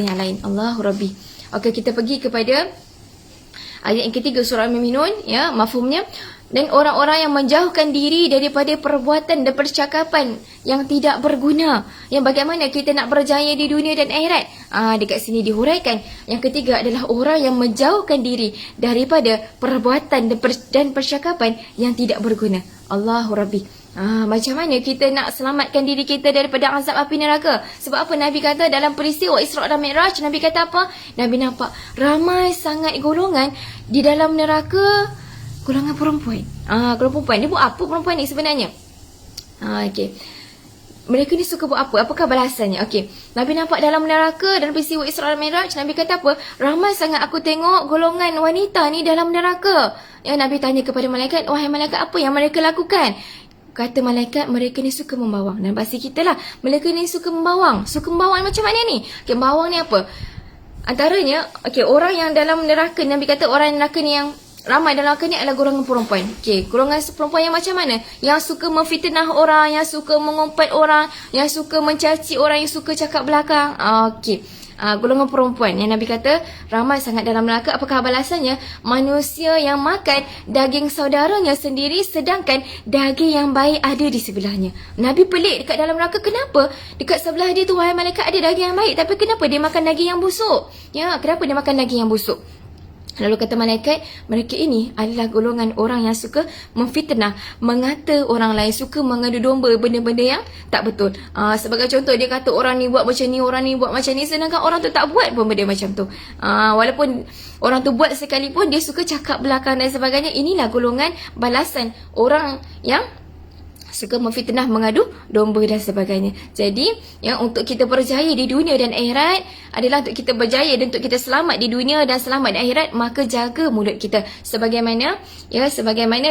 yang lain. Allahu Rabbi. Okey, kita pergi kepada ayat yang ketiga surah Al-Mu'minun, ya, mafhumnya. Dan orang-orang yang menjauhkan diri daripada perbuatan dan percakapan yang tidak berguna. Yang bagaimana kita nak berjaya di dunia dan akhirat? Dekat sini dihuraikan. Yang ketiga adalah orang yang menjauhkan diri daripada perbuatan dan percakapan yang tidak berguna. Allahu Rabbi. Macam mana kita nak selamatkan diri kita daripada azab api neraka? Sebab apa Nabi kata dalam peristiwa Isra' dan Mi'raj, Nabi kata apa? Nabi nampak ramai sangat golongan di dalam neraka, golongan perempuan. Golongan perempuan. Dia buat apa perempuan ni sebenarnya? Okey. Mereka ni suka buat apa? Apakah balasannya? Okey. Nabi nampak dalam neraka dan peristiwa Isra' dan Mi'raj, Nabi kata apa? Ramai sangat aku tengok golongan wanita ni dalam neraka. Ya, Nabi tanya kepada malaikat, wahai malaikat, apa yang mereka lakukan? Kata malaikat, mereka ni suka membawang. Dan bahasa kita lah, mereka ni suka membawang. Suka membawang macam mana ni? Okay, membawang ni apa? Antaranya, orang yang dalam neraka, Nabi kata orang neraka ni yang ramai dalam neraka ni adalah golongan perempuan. Golongan perempuan yang macam mana? Yang suka memfitnah orang, yang suka mengumpat orang, yang suka mencaci orang, yang suka cakap belakang. Golongan perempuan yang Nabi kata ramai sangat dalam neraka. Apakah balasannya? Manusia yang makan daging saudaranya sendiri, sedangkan daging yang baik ada di sebelahnya. Nabi pelik dekat dalam neraka. Kenapa dekat sebelah dia tu, wahai malaikat, ada daging yang baik, tapi kenapa dia makan daging yang busuk? Ya, kenapa dia makan daging yang busuk? Lalu kata malaikat, mereka ini adalah golongan orang yang suka memfitnah, mengata orang lain, suka mengadu domba benda-benda yang tak betul. Sebagai contoh, dia kata orang ni buat macam ni, orang ni buat macam ni, sedangkan orang tu tak buat pun benda macam tu. Walaupun orang tu buat sekalipun, dia suka cakap belakang dan sebagainya. Inilah golongan balasan orang yang suka memfitnah, mengadu domba dan sebagainya. Jadi, yang untuk kita berjaya di dunia dan akhirat adalah untuk kita berjaya dan untuk kita selamat di dunia dan selamat di akhirat, maka jaga mulut kita. Sebagaimana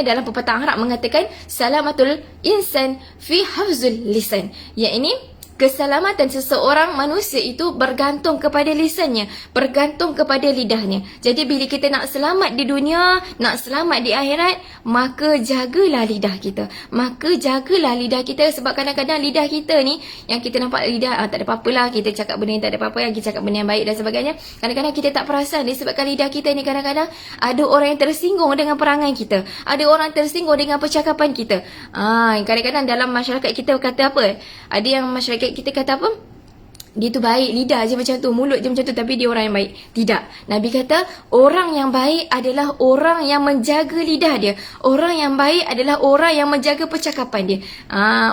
dalam pepatah Arab mengatakan, salamatul insan fi hafzul lisan. Iaitu keselamatan seseorang manusia itu bergantung kepada lisannya, bergantung kepada lidahnya. Jadi bila kita nak selamat di dunia, nak selamat di akhirat, maka jagalah lidah kita. Sebab kadang-kadang lidah kita ni, yang kita nampak lidah tak ada apa-apalah, kita cakap benda yang tak ada apa-apa, yang kita cakap benda yang baik dan sebagainya. Kadang-kadang kita tak perasan disebabkan lidah kita ni kadang-kadang ada orang yang tersinggung dengan perangai kita, ada orang tersinggung dengan percakapan kita. Kadang-kadang dalam masyarakat kita kata apa? Ada yang masyarakat kita kata apa? Dia tu baik, lidah je macam tu, mulut je macam tu, tapi dia orang yang baik. Tidak. Nabi kata orang yang baik adalah orang yang menjaga lidah dia. Orang yang baik adalah orang yang menjaga percakapan dia.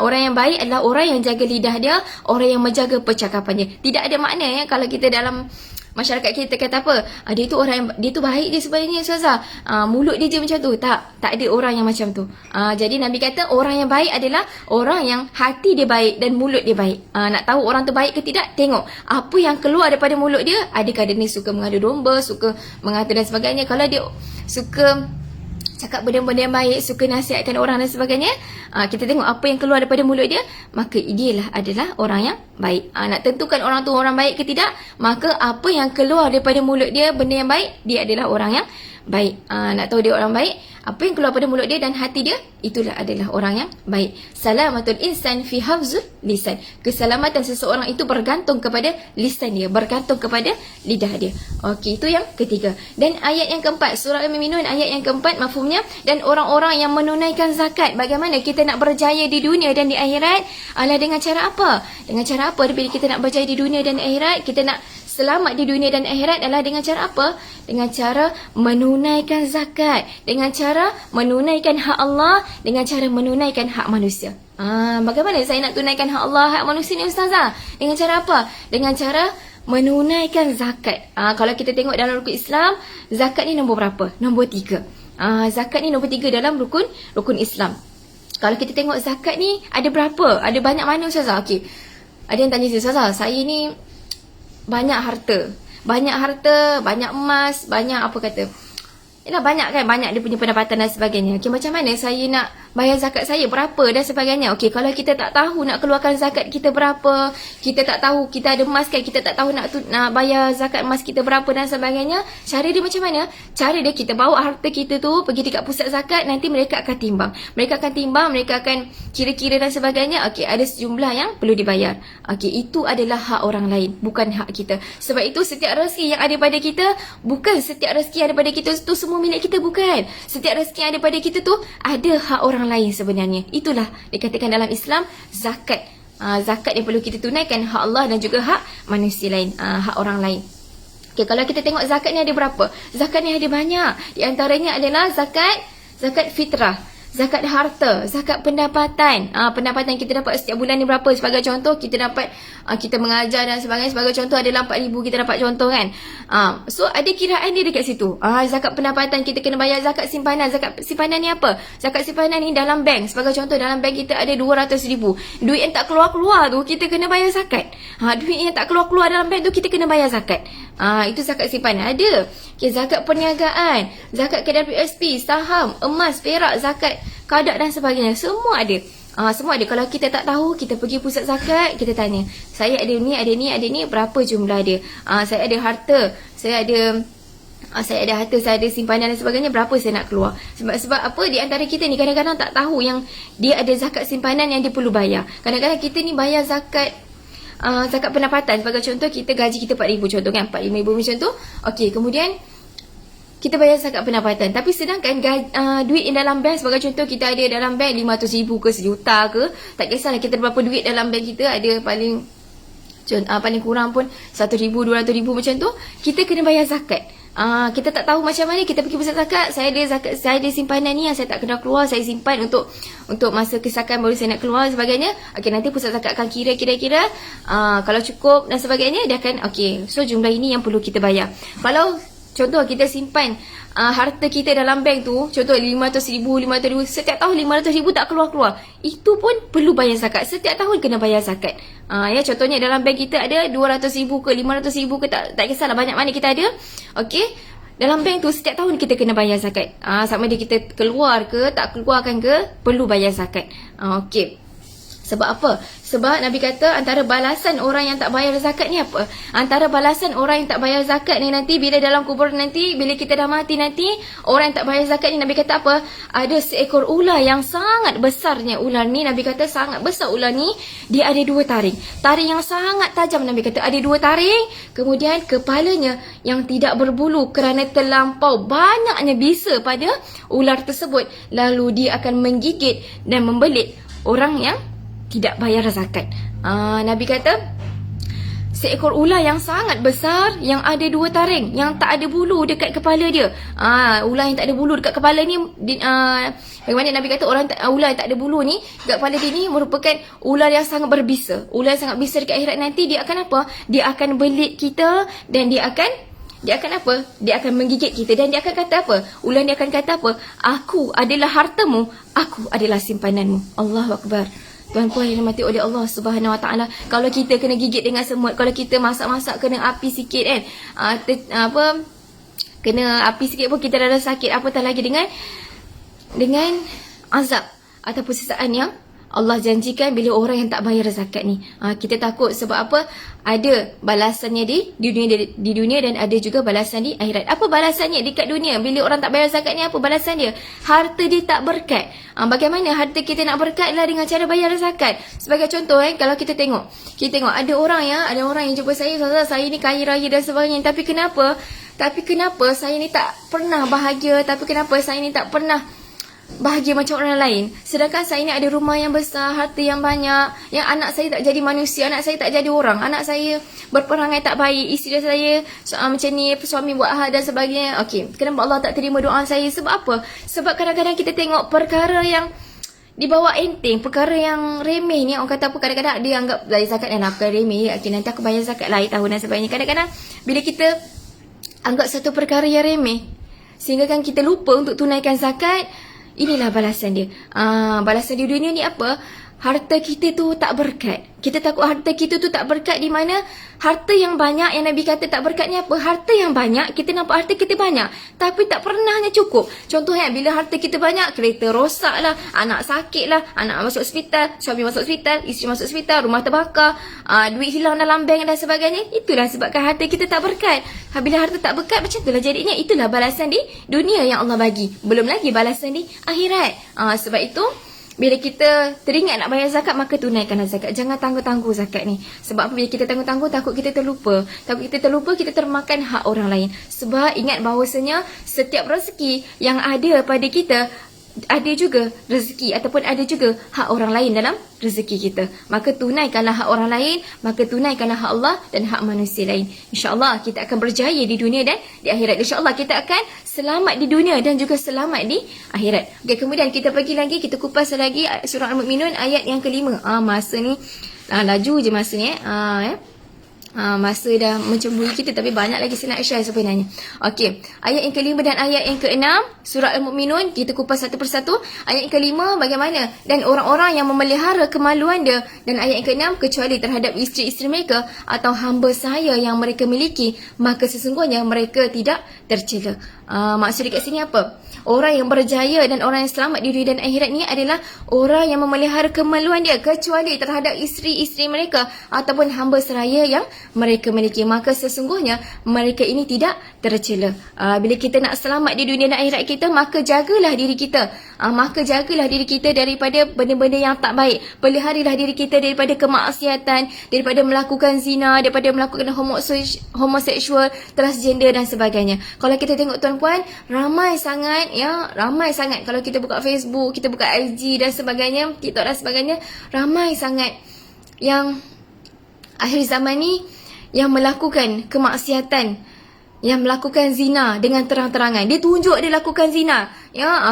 Orang yang baik adalah orang yang jaga lidah dia, orang yang menjaga percakapan dia. Tidak ada makna ya kalau kita dalam masyarakat kita kata apa? Dia tu baik je sebenarnya, Ustazah. Mulut dia je macam tu. Tak ada orang yang macam tu. Jadi Nabi kata orang yang baik adalah orang yang hati dia baik dan mulut dia baik. Nak tahu orang tu baik ke tidak? Tengok apa yang keluar daripada mulut dia. Adakah dia ni suka mengadu domba, suka mengata dan sebagainya. Kalau dia suka cakap benda-benda yang baik, suka nasihatkan orang dan sebagainya, kita tengok apa yang keluar daripada mulut dia, maka dia adalah orang yang baik. Nak tentukan orang tu orang baik ke tidak, maka apa yang keluar daripada mulut dia, benda yang baik, dia adalah orang yang baik. Nak tahu dia orang baik, apa yang keluar pada mulut dia dan hati dia, itulah adalah orang yang baik. Salamatul insan fi hafzul lisan. Keselamatan seseorang itu bergantung kepada lisan dia, bergantung kepada lidah dia. Okey, itu yang ketiga. Dan ayat yang keempat, surah Al-Mu'minun ayat yang keempat mafhumnya, dan orang-orang yang menunaikan zakat. Bagaimana kita nak berjaya di dunia dan di akhirat? Dengan cara apa? Dengan cara apa bila kita nak berjaya di dunia dan di akhirat? Kita nak selamat di dunia dan akhirat adalah dengan cara apa? Dengan cara menunaikan zakat, dengan cara menunaikan hak Allah, dengan cara menunaikan hak manusia. Bagaimana saya nak tunaikan hak Allah, hak manusia ni Ustazah? Dengan cara apa? Dengan cara menunaikan zakat. Kalau kita tengok dalam rukun Islam, zakat ni nombor berapa? Nombor 3. Zakat ni nombor 3 dalam rukun Islam. Kalau kita tengok zakat ni ada berapa? Ada banyak mana Ustazah? Okey. Ada yang tanya saya, Ustazah, saya ni banyak harta, banyak emas, banyak apa kata, yalah banyak kan, banyak dia punya pendapatan dan sebagainya. Okey, macam mana saya nak bayar zakat saya berapa dan sebagainya? Okey, kalau kita tak tahu nak keluarkan zakat kita berapa, kita tak tahu, kita ada emas kan, kita tak tahu nak bayar zakat emas kita berapa dan sebagainya, cara dia macam mana? Cara dia, kita bawa harta kita tu pergi dekat pusat zakat, nanti mereka akan timbang. Mereka akan kira-kira dan sebagainya. Okey, ada sejumlah yang perlu dibayar. Okey, itu adalah hak orang lain, bukan hak kita. Sebab itu setiap rezeki yang ada pada kita, bukan setiap rezeki yang ada pada kita tu semua milik kita, bukan. Setiap rezeki yang ada pada kita tu ada hak orang lain sebenarnya. Itulah dikatakan dalam Islam zakat. Zakat yang perlu kita tunaikan, hak Allah dan juga hak manusia lain, hak orang lain. Okay, kalau kita tengok zakat ni ada berapa? Zakat ni ada banyak. Di antaranya adalah zakat fitrah, zakat harta, zakat pendapatan. Pendapatan kita dapat setiap bulan ni berapa? Sebagai contoh, kita dapat, kita mengajar dan sebagainya. Sebagai contoh adalah 4,000 kita dapat contoh kan. So ada kiraan dia dekat situ. Zakat pendapatan kita kena bayar zakat simpanan. Zakat simpanan ni apa? Zakat simpanan ni dalam bank. Sebagai contoh, dalam bank kita ada 200,000. Duit yang tak keluar-keluar tu kita kena bayar zakat. Duit yang tak keluar-keluar dalam bank tu kita kena bayar zakat. Itu zakat simpanan. Ada. Okay, zakat perniagaan, zakat KWSP, saham, emas, perak, zakat kadak dan sebagainya. Semua ada. Semua ada. Kalau kita tak tahu, kita pergi pusat zakat, kita tanya, saya ada ni, ada ni, ada ni, berapa jumlah dia? Saya ada harta, saya ada simpanan dan sebagainya, berapa saya nak keluar? Sebab apa? Di antara kita ni kadang-kadang tak tahu yang dia ada zakat simpanan yang dia perlu bayar. Kadang-kadang kita ni bayar zakat pendapatan. Sebagai contoh, kita gaji kita 4,000 contoh kan, 45,000 macam tu. Okey, kemudian kita bayar zakat pendapatan. Tapi sedangkan duit yang dalam bank, sebagai contoh kita ada dalam bank 500,000 ke 1,000,000 ke, tak kisahlah kita berapa duit dalam bank kita, ada paling kurang pun 100,000, 200,000 macam tu, kita kena bayar zakat. Kita tak tahu macam mana, kita pergi pusat zakat, saya ada simpanan ni yang saya tak kena keluar, saya simpan untuk masa kesakan baru saya nak keluar dan sebagainya. Okey, nanti pusat zakat akan kira-kira kalau cukup dan sebagainya, dia akan okey, so jumlah ini yang perlu kita bayar. Kalau contoh kita simpan harta kita dalam bank tu, contoh 500,000, setiap tahun 500,000 tak keluar-keluar, itu pun perlu bayar zakat. Setiap tahun kena bayar zakat. Contohnya dalam bank kita ada 200,000 ke 500,000 ke, tak kisahlah banyak mana kita ada. Okey, dalam bank tu setiap tahun kita kena bayar zakat. Sama ada kita keluar ke tak keluarkan ke, perlu bayar zakat. Okey. Sebab apa? Sebab Nabi kata antara balasan orang yang tak bayar zakat ni apa? Antara balasan orang yang tak bayar zakat ni nanti, bila dalam kubur nanti, bila kita dah mati nanti, orang yang tak bayar zakat ni, Nabi kata apa? Ada seekor ular yang sangat besarnya. Ular ni, Nabi kata sangat besar ular ni. Dia ada 2 taring. Taring yang sangat tajam, Nabi kata ada 2 taring. Kemudian kepalanya yang tidak berbulu kerana terlampau banyaknya bisa pada ular tersebut. Lalu dia akan menggigit dan membelit orang yang tidak bayar zakat. Nabi kata seekor ular yang sangat besar, yang ada 2 taring, yang tak ada bulu dekat kepala dia. Ular yang tak ada bulu dekat kepala ni, bagaimana Nabi kata ular yang tak ada bulu ni dekat kepala dia ni merupakan ular yang sangat berbisa. Ular yang sangat bisa dekat akhirat nanti, dia akan apa? Dia akan belit kita dan dia akan apa? Dia akan menggigit kita dan dia akan kata apa? Ular dia akan kata apa? Aku adalah hartamu, aku adalah simpananmu. Allahu Akbar. Tuan-puan yang dimati oleh Allah Subhanahu Wa Taala, kalau kita kena gigit dengan semut, kalau kita masak-masak kena api sikit kan, kena api sikit pun kita dah sakit, apatah lagi dengan dengan azab ataupun siksaan yang Allah janjikan bila orang yang tak bayar zakat ni. Kita takut sebab apa? Ada balasannya di dunia dan ada juga balasan di akhirat. Apa balasannya dekat dunia? Bila orang tak bayar zakat ni, apa balasan dia? Harta dia tak berkat. Bagaimana harta kita nak berkat lah dengan cara bayar zakat. Sebagai contoh kalau kita tengok ada orang yang jumpa saya ni kaya raya dan sebagainya, tapi kenapa saya ni tak pernah bahagia, tapi kenapa saya ni tak pernah bahagia macam orang lain. Sedangkan saya ni ada rumah yang besar, harta yang banyak, yang anak saya tak jadi manusia, anak saya tak jadi orang, anak saya berperangai tak baik, isteri saya macam ni, suami buat hal dan sebagainya. Okey, kenapa Allah tak terima doa saya? Sebab apa? Sebab kadang-kadang kita tengok perkara yang dibawa enteng, perkara yang remeh ni, orang kata apa, kadang-kadang dia anggap bayar zakat dan apa remeh, okey nanti aku bayar zakat lah tahun dan sebagainya. Kadang-kadang bila kita anggap satu perkara yang remeh, sehingga kan kita lupa untuk tunaikan zakat. Inilah balasan dia. Balasan di dunia ni apa? Harta kita tu tak berkat. Kita takut harta kita tu tak berkat, di mana harta yang banyak yang Nabi kata tak berkat ni apa? Harta yang banyak, kita nampak harta kita banyak, tapi tak pernahnya cukup. Contohnya bila harta kita banyak, kereta rosak lah, anak sakit lah, anak masuk hospital, suami masuk hospital, isteri masuk hospital, rumah terbakar, duit hilang dalam bank dan sebagainya. Itulah sebabkan harta kita tak berkat. Bila harta tak berkat, macam itulah jadinya. Itulah balasan di dunia yang Allah bagi. Belum lagi balasan di akhirat. Sebab itu bila kita teringat nak bayar zakat, maka tunaikanlah zakat. Jangan tangguh-tangguh zakat ni. Sebab bila kita tangguh-tangguh, takut kita terlupa. Kita termakan hak orang lain. Sebab ingat bahawasanya setiap rezeki yang ada pada kita, ada juga rezeki ataupun ada juga hak orang lain dalam rezeki kita. Maka tunaikanlah hak orang lain, maka tunaikanlah hak Allah dan hak manusia lain. InsyaAllah kita akan berjaya di dunia dan di akhirat. InsyaAllah kita akan selamat di dunia dan juga selamat di akhirat. Okay, kemudian kita pergi lagi, kita kupas lagi surah Al-Mu'minun ayat yang kelima. Masa ni laju je masa ni. Masa dah mencemburi kita, tapi banyak lagi saya nak share sebenarnya. Okey, ayat yang kelima dan ayat yang keenam surah Al-Mu'minun, kita kupas satu persatu. Ayat yang kelima, bagaimana? Dan orang-orang yang memelihara kemaluan dia. Dan ayat yang keenam, kecuali terhadap isteri-isteri mereka atau hamba sahaya yang mereka miliki, maka sesungguhnya mereka tidak tercela. Maksud dekat sini apa? Orang yang berjaya dan orang yang selamat di dunia dan akhirat ni adalah orang yang memelihara kemaluan dia, kecuali terhadap isteri-isteri mereka ataupun hamba seraya yang mereka miliki, maka sesungguhnya mereka ini tidak tercela. Bila kita nak selamat di dunia dan akhirat kita, maka jagalah diri kita. Maka jagalah diri kita daripada benda-benda yang tak baik. Peliharilah diri kita daripada kemaksiatan, daripada melakukan zina, daripada melakukan homoseksual, transgender dan sebagainya. Kalau kita tengok tuan-puan, ramai sangat kalau kita buka Facebook, kita buka IG dan sebagainya, TikTok dan sebagainya, ramai sangat yang akhir zaman ni yang melakukan kemaksiatan, yang melakukan zina dengan terang-terangan. Dia tunjuk dia lakukan zina.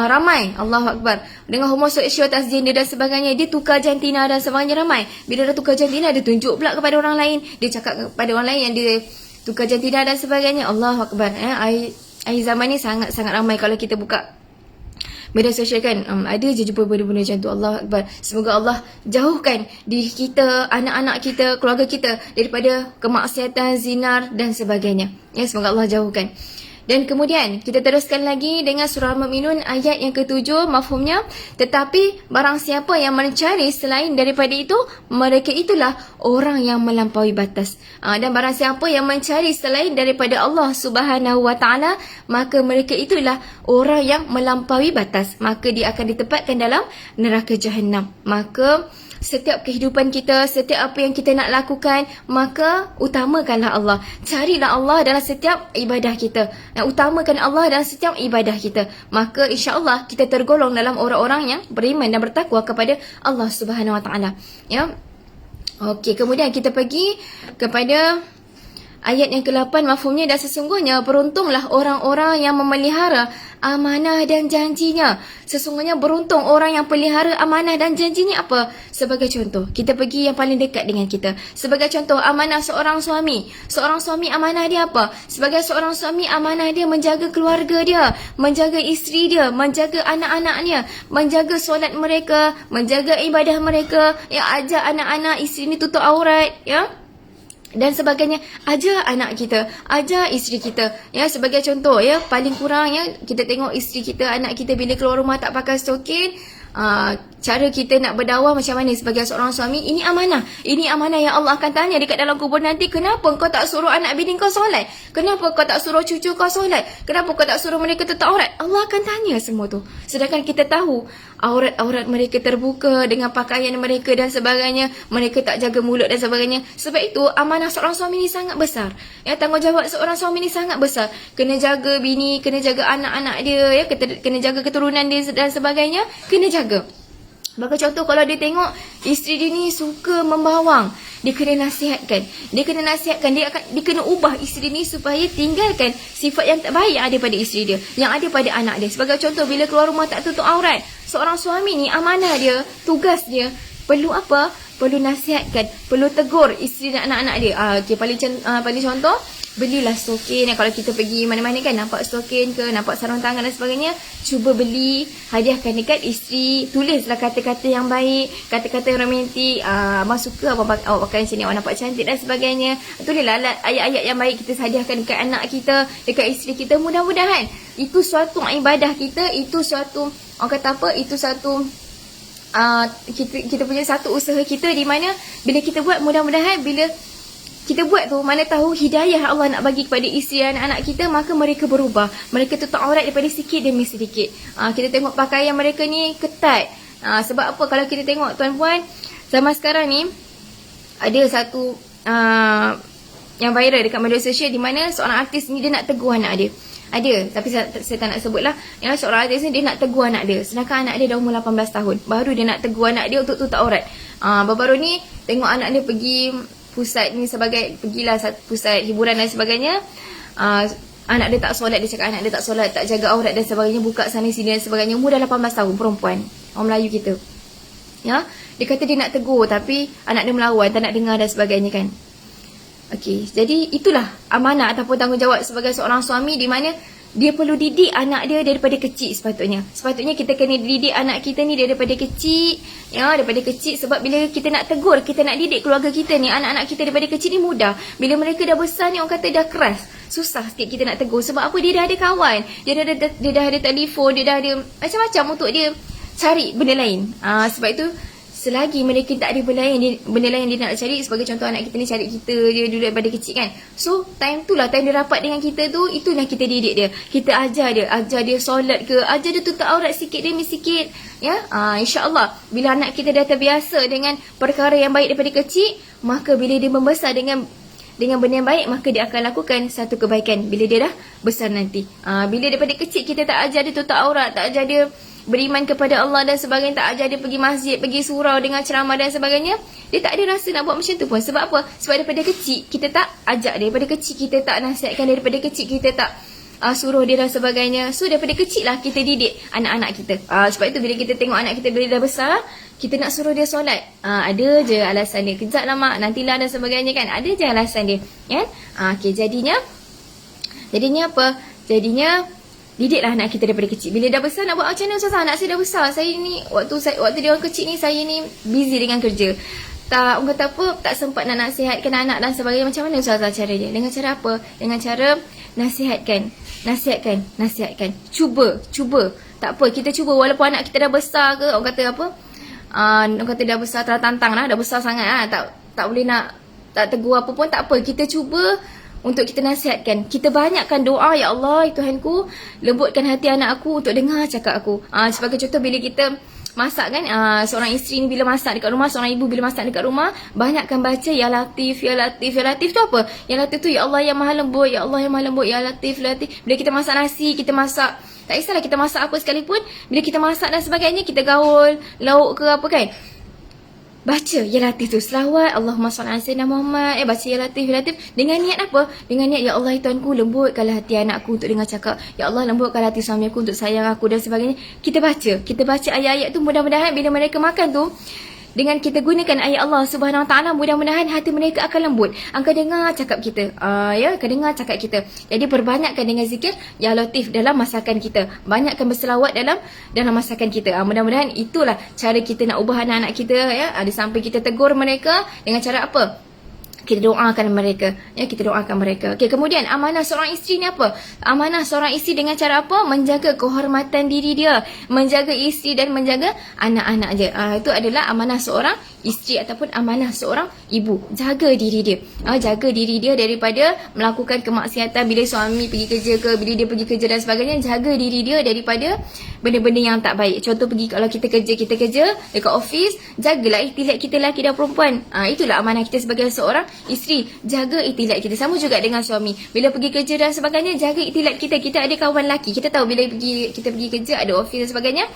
Ramai. Allahu Akbar. Dengan homoseksual, transgender dan sebagainya. Dia tukar jantina dan sebagainya, ramai. Bila dia tukar jantina, dia tunjuk pula kepada orang lain. Dia cakap kepada orang lain yang dia tukar jantina dan sebagainya. Allahu Akbar. Akhir zaman ni sangat-sangat ramai. Kalau kita buka media sosial kan, ada je jumpa benda-benda macam tu. Allah Akbar. Semoga Allah jauhkan diri kita, anak-anak kita, keluarga kita daripada kemaksiatan, zinar dan sebagainya. Semoga Allah jauhkan. Dan kemudian kita teruskan lagi dengan surah Al-Mu'minun ayat yang ke-7, mafhumnya, tetapi barang siapa yang mencari selain daripada itu, mereka itulah orang yang melampaui batas. Dan barang siapa yang mencari selain daripada Allah Subhanahu wa taala, maka mereka itulah orang yang melampaui batas, maka dia akan ditempatkan dalam neraka Jahannam. Maka setiap kehidupan kita, setiap apa yang kita nak lakukan, maka utamakanlah Allah. Carilah Allah dalam setiap ibadah kita. Utamakan Allah dalam setiap ibadah kita. Maka insya-Allah kita tergolong dalam orang-orang yang beriman dan bertakwa kepada Allah Subhanahu wa taala. Okey, kemudian kita pergi kepada ayat yang ke-8, mafhumnya, dan sesungguhnya beruntunglah orang-orang yang memelihara amanah dan janjinya. Sesungguhnya beruntung orang yang pelihara amanah dan janjinya. Apa? Sebagai contoh, kita pergi yang paling dekat dengan kita. Sebagai contoh, amanah seorang suami. Seorang suami, amanah dia apa? Sebagai seorang suami, amanah dia menjaga keluarga dia, menjaga isteri dia, menjaga anak-anaknya, menjaga solat mereka, menjaga ibadah mereka, ajak anak-anak isteri ni tutup aurat, dan sebagainya. Ajar anak kita, ajar isteri kita. Ya, sebagai contoh ya, paling kurang ya, kita tengok isteri kita, anak kita bila keluar rumah tak pakai stokin, cara kita nak berdakwah macam mana sebagai seorang suami. Ini amanah. Ini amanah yang Allah akan tanya dekat dalam kubur nanti. Kenapa kau tak suruh anak bini kau solat? Kenapa kau tak suruh cucu kau solat? Kenapa kau tak suruh mereka tutup aurat? Allah akan tanya semua tu. Sedangkan kita tahu aurat-aurat mereka terbuka dengan pakaian mereka dan sebagainya. Mereka tak jaga mulut dan sebagainya. Sebab itu amanah seorang suami ni sangat besar. Ya, tanggungjawab seorang suami ni sangat besar. Kena jaga bini, kena jaga anak-anak dia, ya, kena jaga keturunan dia dan sebagainya. Kena jaga. Bagi contoh, kalau dia tengok isteri dia ni suka membawang, dia kena nasihatkan. Dia kena ubah isteri ni supaya tinggalkan sifat yang tak baik yang ada pada isteri dia, yang ada pada anak dia. Sebagai contoh, bila keluar rumah tak tutup aurat, seorang suami ni amanah dia, tugas dia, perlu apa? Perlu nasihatkan, perlu tegur isteri dan anak-anak dia. Okay, paling contoh, belilah stokin. Kalau kita pergi mana-mana kan, nampak stokin ke, nampak sarung tangan dan sebagainya, cuba beli, hadiahkan dekat isteri. Tulislah kata-kata yang baik, kata-kata yang romantik. Abang suka awak pakai macam ni, awak nampak cantik dan sebagainya. Tulislah ayat-ayat yang baik, kita hadiahkan dekat anak kita, dekat isteri kita. Mudah-mudahan itu suatu ibadah kita, itu suatu, orang kata apa, itu satu kita punya satu usaha kita, di mana bila kita buat, mudah-mudahan bila kita buat tu, mana tahu hidayah Allah nak bagi kepada isteri dan anak kita, maka mereka berubah. Mereka tutup aurat daripada sikit demi sedikit. Kita tengok pakaian mereka ni ketat. Sebab apa? Kalau kita tengok tuan-puan, zaman sekarang ni ada satu yang viral dekat media sosial, di mana seorang artis ni dia nak tegur anak dia. Ada, tapi saya tak nak sebut lah. Yang seorang artis ni dia nak tegur anak dia, sedangkan anak dia dah umur 18 tahun. Baru dia nak tegur anak dia untuk tutup aurat. Baru-baru ni tengok anak dia pergi pusat ni, pergilah pusat hiburan dan sebagainya. Anak dia tak solat, dia cakap anak dia tak solat, tak jaga aurat dan sebagainya, buka sana sini dan sebagainya. Umur dah 18 tahun, perempuan, orang Melayu kita. Ya, dia kata dia nak tegur, tapi anak dia melawan, tak nak dengar dan sebagainya kan. Okey, jadi itulah amanah ataupun tanggungjawab sebagai seorang suami, di mana dia perlu didik anak dia daripada kecil. Sepatutnya kita kena didik anak kita ni daripada kecil, ya, daripada kecil. Sebab bila kita nak tegur, kita nak didik keluarga kita ni, anak-anak kita daripada kecil ni mudah. Bila mereka dah besar ni, orang kata dah keras, susah sikit kita nak tegur. Sebab apa? Dia dah ada kawan, dia dah ada telefon, dia dah ada macam-macam untuk dia cari benda lain. Sebab itu selagi mereka tak ada benda lain dia nak cari, sebagai contoh anak kita ni cari kita dia dulu daripada kecil kan. So time tu lah, time dia rapat dengan kita tu, itulah kita didik dia. Kita ajar dia solat ke, ajar dia tutup aurat sikit demi sikit. Ya, insya-Allah bila anak kita dah terbiasa dengan perkara yang baik daripada kecil, maka bila dia membesar dengan benda yang baik, maka dia akan lakukan satu kebaikan bila dia dah besar nanti. Bila daripada kecil kita tak ajar dia tutup aurat, tak ajar dia beriman kepada Allah dan sebagainya, tak ajar dia pergi masjid, pergi surau dengan ceramah dan sebagainya, dia tak ada rasa nak buat macam tu pun. Sebab apa? Sebab daripada kecil kita tak ajak dia, daripada kecil kita tak nasihatkan, daripada kecil kita tak suruh dia dan sebagainya. So daripada kecil lah kita didik anak-anak kita. Sebab itu bila kita tengok anak kita bila dah besar, kita nak suruh dia solat, ada je alasan dia, kejap lah mak, nantilah dan sebagainya kan. Ada je alasan dia, kan? Okay, jadinya apa? Jadinya didiklah anak kita daripada kecil. Bila dah besar nak buat macam mana Ustazah? Anak saya dah besar. Saya ni waktu dia orang kecil ni, saya ni busy dengan kerja. Tak, orang kata apa, tak sempat nak nasihatkan anak dan sebagainya. Macam mana Ustazah caranya? Dengan cara apa? Dengan cara nasihatkan. Cuba. Tak apa, kita cuba walaupun anak kita dah besar ke, orang kata apa? Orang kata dah besar, tertantang lah, dah besar sangat lah. Tak boleh nak tak tegur apa pun, tak apa. Kita cuba untuk kita nasihatkan. Kita banyakkan doa, ya Allah, Tuhanku, lembutkan hati anak aku untuk dengar cakap aku. Sebagai contoh, bila kita masak kan, seorang isteri ni bila masak dekat rumah, seorang ibu bila masak dekat rumah, banyakkan baca Ya Latif, Ya Latif. Ya Latif tu apa? Ya Latif tu Ya Allah yang Maha Lembut, Ya Allah yang Maha Lembut, Ya Latif, Latif. Bila kita masak nasi, kita masak, tak kisahlah kita masak apa sekalipun, bila kita masak dan sebagainya, kita gaul lauk ke apa kan, baca Ya Latif tu, selawat Allahumma salli ala sayyidina Muhammad, baca Ya Latif, Ya Latif, dengan niat apa? Dengan niat Ya Allah Tuhanku, lembutkanlah hati anakku untuk dengar cakap, Ya Allah lembutkanlah hati suami aku untuk sayang aku dan sebagainya. Kita baca ayat-ayat tu, mudah-mudahan bila mereka makan tu, dengan kita gunakan ayat Allah Subhanahu Wa Taala, mudah-mudahan hati mereka akan lembut, akan dengar cakap kita, akan dengar cakap kita. Jadi perbanyakkan dengan zikir Ya Latif dalam masakan kita, banyakkan berselawat dalam masakan kita. Mudah-mudahan itulah cara kita nak ubah anak-anak kita, ya. Di samping kita tegur mereka dengan cara apa? kita doakan mereka, ya, kita doakan mereka. Okey, kemudian amanah seorang isteri ni apa? Amanah seorang isteri dengan cara apa? Menjaga kehormatan diri dia, menjaga isteri dan menjaga anak-anak dia. Itu adalah amanah seorang isteri ataupun amanah seorang ibu. Jaga diri dia. Jaga diri dia daripada melakukan kemaksiatan bila suami pergi kerja ke, bila dia pergi kerja dan sebagainya. Jaga diri dia daripada benda-benda yang tak baik. Contoh pergi, kalau kita kerja dekat office, jagalah ihtilat kita lelaki dan perempuan. Itulah amanah kita sebagai seorang isteri. Jaga ihtilat kita. Sama juga dengan suami. Bila pergi kerja dan sebagainya, jaga ihtilat kita. Kita ada kawan lelaki. Kita tahu bila kita pergi kerja, ada office dan sebagainya,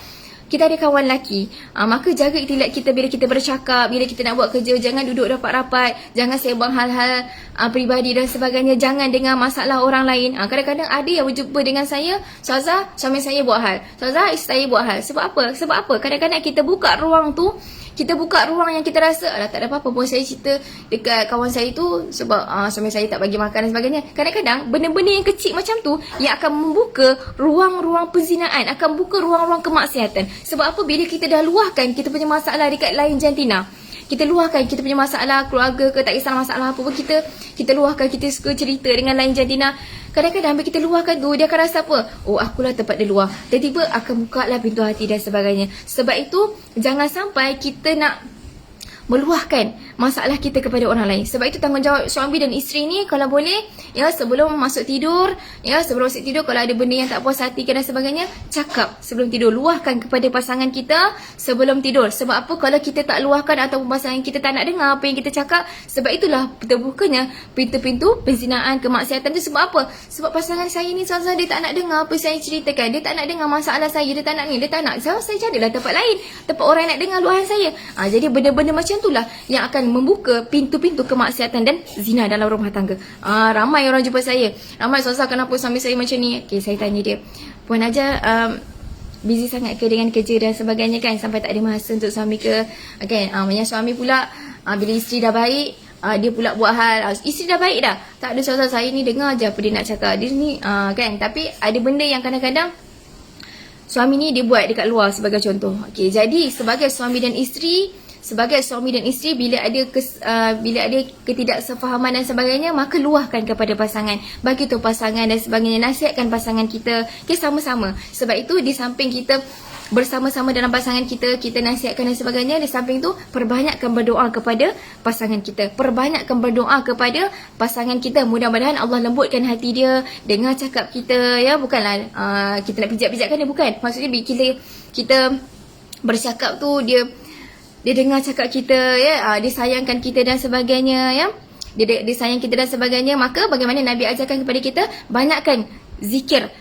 kita ada kawan lelaki. Maka jaga ihtilat kita bila kita bercakap, bila kita nak buat kerja. Jangan duduk rapat-rapat. Jangan sembang hal-hal peribadi dan sebagainya. Jangan dengar masalah orang lain. Kadang-kadang ada yang berjumpa dengan saya, Ustazah, suami saya buat hal. Ustazah, isteri saya buat hal. Sebab apa? Sebab apa? Kadang-kadang kita buka ruang tu, kita buka ruang yang kita rasa tak ada apa-apa pun saya cerita dekat kawan saya tu sebab suami saya tak bagi makan dan sebagainya. Kadang-kadang benda-benda yang kecil macam tu yang akan membuka ruang-ruang perzinaan, akan buka ruang-ruang kemaksiatan. Sebab apa? Bila kita dah luahkan kita punya masalah dekat lain jantina, kita luahkan kita punya masalah keluarga ke, tak kisah masalah apa pun, kita luahkan, kita suka cerita dengan lain jantina. Kadang-kadang bila kita luahkan tu, dia akan rasa apa? Oh, akulah tempat dia luah. Tiba-tiba akan buka lah pintu hati dan sebagainya. Sebab itu, jangan sampai kita nak meluahkan masalah kita kepada orang lain. Sebab itu tanggungjawab suami dan isteri ni, kalau boleh, ya, sebelum masuk tidur, kalau ada benda yang tak puas hati dan sebagainya, cakap sebelum tidur. Luahkan kepada pasangan kita sebelum tidur. Sebab apa? Kalau kita tak luahkan ataupun pasangan kita tak nak dengar apa yang kita cakap, sebab itulah terbukanya pintu-pintu penzinaan, kemaksiatan tu. Sebab apa? Sebab pasangan saya ni, Ustazah, dia tak nak dengar apa saya ceritakan. Dia tak nak dengar masalah saya. Dia tak nak ni, dia tak nak. Saya carilah tempat lain, tempat orang nak dengar luahan saya. Jadi benda-benda macam itulah yang akan membuka pintu-pintu kemaksiatan dan zina dalam rumah tangga. Ramai orang jumpa saya. Ramai, Ustazah, kenapa suami saya macam ni? Okay, saya tanya dia, Puan Hajar, busy sangat ke dengan kerja dan sebagainya kan, sampai tak ada masa untuk suami ke? Okay, yang suami pula, bila isteri dah baik, dia pula buat hal, isteri dah baik dah, tak ada, Ustazah, saya ni dengar je apa dia nak cakap. Dia ni, kan, tapi ada benda yang kadang-kadang suami ni dia buat dekat luar sebagai contoh. Okay, jadi sebagai suami dan isteri, bila ada ketidaksefahaman dan sebagainya, maka luahkan kepada pasangan. Bagi tahu pasangan dan sebagainya, nasihatkan pasangan kita, sama-sama. Sebab itu di samping kita bersama-sama dalam pasangan kita, kita nasihatkan dan sebagainya, di samping tu perbanyakkan berdoa kepada pasangan kita. Perbanyakkan berdoa kepada pasangan kita. Mudah-mudahan Allah lembutkan hati dia dengar cakap kita, ya, bukanlah kita nak pijak-pijatkan dia, bukan. Maksudnya bila kita bercakap tu, dia dengar cakap kita, ya, dia sayangkan kita dan sebagainya, ya. Dia sayang kita dan sebagainya, maka bagaimana Nabi ajarkan kepada kita, banyakkan zikir.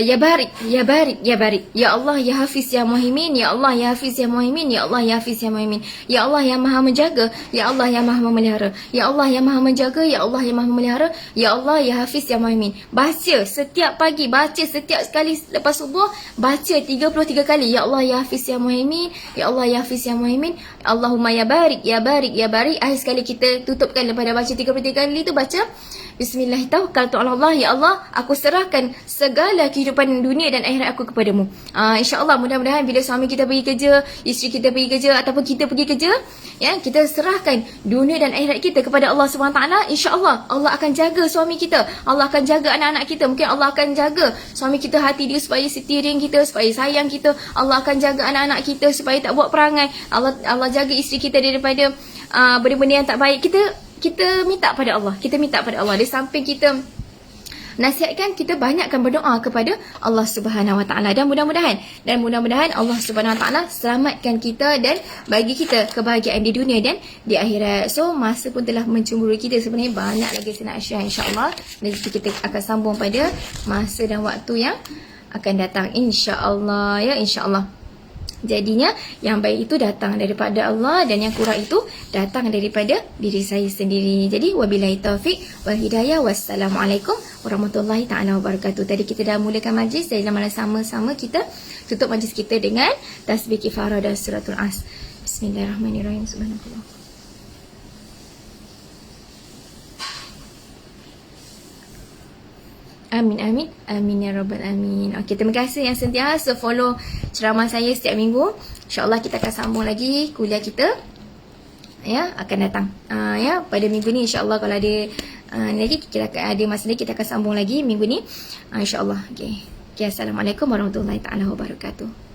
Ya barik, ya barik, ya barik. Ya Allah, ya Hafiz, ya Muhaimin. Ya Allah, ya Hafiz, ya Muhaimin. Ya Allah, ya Hafiz, ya Muhaimin. Ya Allah yang Maha menjaga. Ya Allah yang Maha memelihara. Ya Allah yang Maha menjaga. Ya Allah yang Maha memelihara. Ya Allah, ya Hafiz, ya Muhaimin. Baca setiap pagi, baca setiap sekali lepas subuh, baca 33 kali. Ya Allah, ya Hafiz, ya Muhaimin. Ya Allah, ya Hafiz, ya Muhaimin. Allahumma ya barik, ya barik, ya barik. Akhir sekali kita tutupkan daripada baca 33 kali tu, baca Bismillah, tawakkaltu ala Allah. Ya Allah, aku serahkan segala kehidupan dunia dan akhirat aku kepadamu. InsyaAllah, mudah-mudahan bila suami kita pergi kerja, isteri kita pergi kerja, ataupun kita pergi kerja, ya, kita serahkan dunia dan akhirat kita kepada Allah SWT. InsyaAllah, Allah akan jaga suami kita. Allah akan jaga anak-anak kita. Mungkin Allah akan jaga suami kita, hati dia supaya setiring kita, supaya sayang kita. Allah akan jaga anak-anak kita supaya tak buat perangai. Allah jaga isteri kita daripada benda-benda yang tak baik. Kita minta pada Allah. Kita minta pada Allah. Di samping kita nasihatkan, kita banyakkan berdoa kepada Allah Subhanahu Wa Taala, dan mudah-mudahan Allah Subhanahu Wa Taala selamatkan kita dan bagi kita kebahagiaan di dunia dan di akhirat. So, masa pun telah mencemburu kita, sebenarnya banyak lagi saya nak share, insya-Allah. Dan kita akan sambung pada masa dan waktu yang akan datang, insya-Allah, ya, insya-Allah. Jadinya yang baik itu datang daripada Allah dan yang kurang itu datang daripada diri saya sendiri. Jadi wabillahi taufik wal hidayah. Wassalamualaikum warahmatullahi taala wabarakatuh. Tadi kita dah mulakan majlis, jadi sama-sama kita tutup majlis kita dengan tasbih kifarah dan suratul as. Bismillahirrahmanirrahim. Subhanallah. Amin, amin, amin ya rabbal alamin. Okey, terima kasih yang sentiasa follow ceramah saya setiap minggu. InsyaAllah kita akan sambung lagi kuliah kita ya akan datang. Ya pada minggu ni insya-Allah, kalau ada lagi kita ada masa lagi kita akan sambung lagi minggu ni insya-Allah. Okey. Okay, assalamualaikum warahmatullahi taala wabarakatuh.